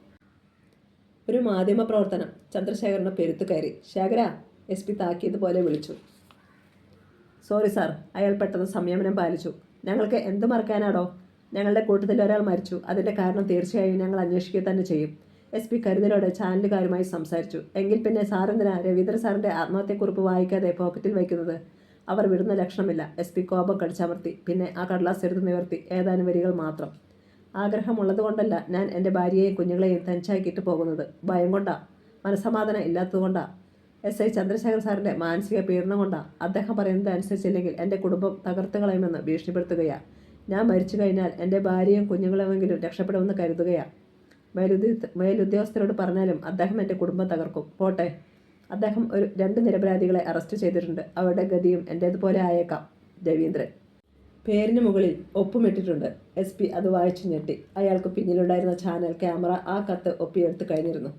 ഒരു മാധ്യമപ്രവർത്തനം? ചന്ദ്രശേഖറിന് പെരുത്തു കയറി. ശേഖര. SP താക്കിയതുപോലെ വിളിച്ചു. Sorry sir. അയാൾ പെട്ടെന്ന് സംയമനം പാലിച്ചു. ഞങ്ങൾക്ക് എന്ത് മറക്കാനാടോ? ഞങ്ങളുടെ കൂട്ടത്തിൽ ഒരാൾ മരിച്ചു. അതിൻ്റെ കാരണം തീർച്ചയായും ഞങ്ങൾ അന്വേഷിക്കുക തന്നെ ചെയ്യും. SP കരുതലോടെ ചാനലുകാരുമായി സംസാരിച്ചു. എങ്കിൽ പിന്നെ സാറെന്തിനാ രവീന്ദ്ര സാറിൻ്റെ ആത്മഹത്യക്കുറിപ്പ് വായിക്കാതെ പോക്കറ്റിൽ വയ്ക്കുന്നത്? അവർ വിടുന്ന ലക്ഷണമില്ല. SP കോപം കടിച്ചമർത്തി. പിന്നെ ആ കടലാസ് എടുത്ത് നിവർത്തി. ഏതാനും വരികൾ മാത്രം. ആഗ്രഹമുള്ളതുകൊണ്ടല്ല ഞാൻ എൻ്റെ ഭാര്യയെയും കുഞ്ഞുങ്ങളെയും തനിച്ചാക്കിയിട്ട് പോകുന്നത്. ഭയം കൊണ്ടാ, മനസ്സമാധാനം ഇല്ലാത്തതുകൊണ്ടാ. SI ചന്ദ്രശേഖർ സാറിൻ്റെ മാനസിക പീഡനം കൊണ്ടാ. അദ്ദേഹം പറയുന്നത് അനുസരിച്ചില്ലെങ്കിൽ എൻ്റെ കുടുംബം തകർത്ത് കളയുമെന്ന് ഭീഷണിപ്പെടുത്തുകയാ. ഞാൻ മരിച്ചു കഴിഞ്ഞാൽ എൻ്റെ ഭാര്യയും കുഞ്ഞുങ്ങളുമെങ്കിലും രക്ഷപ്പെടുമെന്ന് കരുതുകയാ. മേലുദ്യോഗസ്ഥരോട് പറഞ്ഞാലും അദ്ദേഹം എൻ്റെ കുടുംബം തകർക്കും. പോട്ടെ, അദ്ദേഹം 2 നിരപരാധികളെ അറസ്റ്റ് ചെയ്തിട്ടുണ്ട്. അവരുടെ ഗതിയും എൻ്റേതുപോലെ ആയേക്കാം. രവീന്ദ്രൻ പേരിന് മുകളിൽ ഒപ്പുമിട്ടിട്ടുണ്ട്. SP അത് വായിച്ചു ഞെട്ടി. അയാൾക്ക് പിന്നിലുണ്ടായിരുന്ന ചാനൽ ക്യാമറ ആ കത്ത് ഒപ്പിയെടുത്ത് കഴിഞ്ഞിരുന്നു.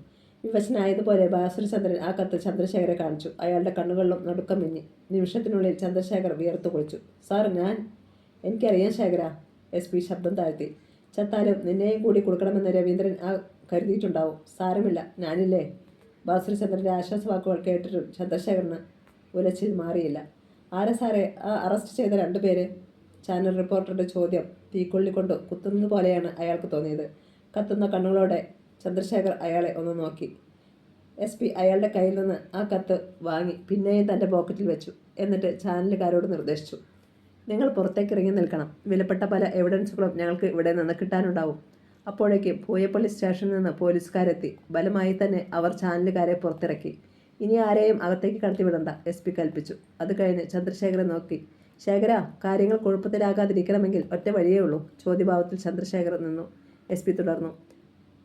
വിവശനായതുപോലെ ബാസുരചന്ദ്രൻ ആ കത്ത് ചന്ദ്രശേഖരെ കാണിച്ചു. അയാളുടെ കണ്ണുകളിലും നടുക്കം മിന്നി. നിമിഷത്തിനുള്ളിൽ ചന്ദ്രശേഖർ വിയർത്തു കുളിച്ചു. സാർ, എനിക്കറിയാം ശേഖര. SP ശബ്ദം താഴ്ത്തി. ചത്താലും നിന്നെയും കൂടി കൊടുക്കണമെന്ന് രവീന്ദ്രൻ കരുതിയിട്ടുണ്ടാവും. സാരമില്ല, ഞാനില്ലേ. ബാസുരചന്ദ്രൻ്റെ ആശ്വാസവാക്കുകൾ കേട്ടിട്ടും ചന്ദ്രശേഖരന് ഉലച്ചിൽ മാറിയില്ല. ആരാ സാറേ അറസ്റ്റ് ചെയ്ത 2 പേര്? ചാനൽ റിപ്പോർട്ടറുടെ ചോദ്യം തീക്കൊള്ളിക്കൊണ്ട് കുത്തുന്നത് പോലെയാണ് അയാൾക്ക് തോന്നിയത്. കത്തുന്ന കണ്ണുകളോടെ ചന്ദ്രശേഖർ അയാളെ ഒന്ന് നോക്കി. SP അയാളുടെ കയ്യിൽ നിന്ന് ആ കത്ത് വാങ്ങി പിന്നെയും തൻ്റെ പോക്കറ്റിൽ വെച്ചു. എന്നിട്ട് ചാനലുകാരോട് നിർദ്ദേശിച്ചു, നിങ്ങൾ പുറത്തേക്ക് ഇറങ്ങി നിൽക്കണം. വിലപ്പെട്ട പല എവിഡൻസുകളും ഞങ്ങൾക്ക് ഇവിടെ നിന്ന് കിട്ടാനുണ്ടാവും. അപ്പോഴേക്കും പൂയപ്പള്ളി സ്റ്റേഷനിൽ നിന്ന് പോലീസുകാരെത്തി. ബലമായി തന്നെ അവർ ചാനലുകാരെ പുറത്തിറക്കി. ഇനി ആരെയും അകത്തേക്ക് കടത്തിവിടണ്ട, SP കൽപ്പിച്ചു. അത് കഴിഞ്ഞ് ചന്ദ്രശേഖരൻ നോക്കി. ശേഖര, കാര്യങ്ങൾ കുഴപ്പത്തിലാകാതിരിക്കണമെങ്കിൽ ഒറ്റ വഴിയേ ഉള്ളൂ. ചോദ്യഭാവത്തിൽ ചന്ദ്രശേഖർ നിന്നു. SP തുടർന്നു.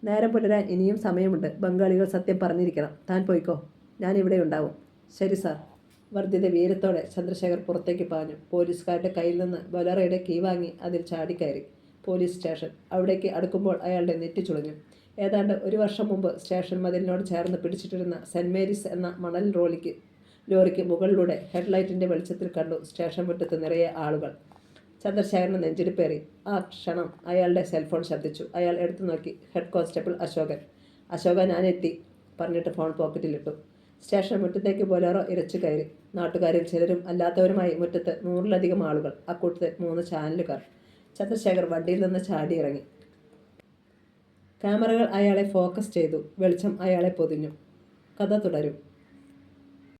നേരം പുലരാൻ ഇനിയും സമയമുണ്ട്. ബംഗാളികൾ സത്യം പറഞ്ഞിരിക്കണം. താൻ പോയിക്കോ, ഞാൻ ഇവിടെ ഉണ്ടാവും. ശരി സാർ. വർദ്ധിത വീരത്തോടെ ചന്ദ്രശേഖർ പുറത്തേക്ക് പാഞ്ഞു. പോലീസുകാരുടെ കയ്യിൽ നിന്ന് ബൊലറയുടെ കീ വാങ്ങി അതിൽ ചാടിക്കയറി. Police station. അവിടേക്ക് അടുക്കുമ്പോൾ അയാളുടെ നെറ്റി ചുളിഞ്ഞു. ഏതാണ്ട് 1 വർഷം മുമ്പ് സ്റ്റേഷൻ മതിലിനോട് ചേർന്ന് പിടിച്ചിട്ടിരുന്ന സെൻറ് മേരീസ് എന്ന മണൽ ലോറിക്ക് മുകളിലൂടെ ഹെഡ്ലൈറ്റിൻ്റെ വെളിച്ചത്തിൽ കണ്ടു സ്റ്റേഷൻ മുറ്റത്ത് നിറയെ ആളുകൾ. ചന്ദ്രശേഖരന് നെഞ്ചിടിപ്പേറി. ആ ക്ഷണം അയാളുടെ സെൽഫോൺ ശബ്ദിച്ചു. അയാൾ എടുത്തു നോക്കി. Head constable Ashokan. ഞാൻ എത്തി പറഞ്ഞിട്ട് ഫോൺ പോക്കറ്റിലിട്ടു. സ്റ്റേഷൻ മുറ്റത്തേക്ക് ബൊലേറോ ഇരച്ചു കയറി. നാട്ടുകാരിൽ ചിലരും അല്ലാത്തവരുമായി മുറ്റത്ത് 100-ലധികം ആളുകൾ. അക്കൂട്ടത്തിൽ 3 ചാനലുകാർ. ചന്ദ്രശേഖർ വണ്ടിയിൽ നിന്ന് ചാടിയിറങ്ങി. ക്യാമറകൾ അയാളെ ഫോക്കസ് ചെയ്തു. വെളിച്ചം അയാളെ പൊതിഞ്ഞു. കഥ തുടരും.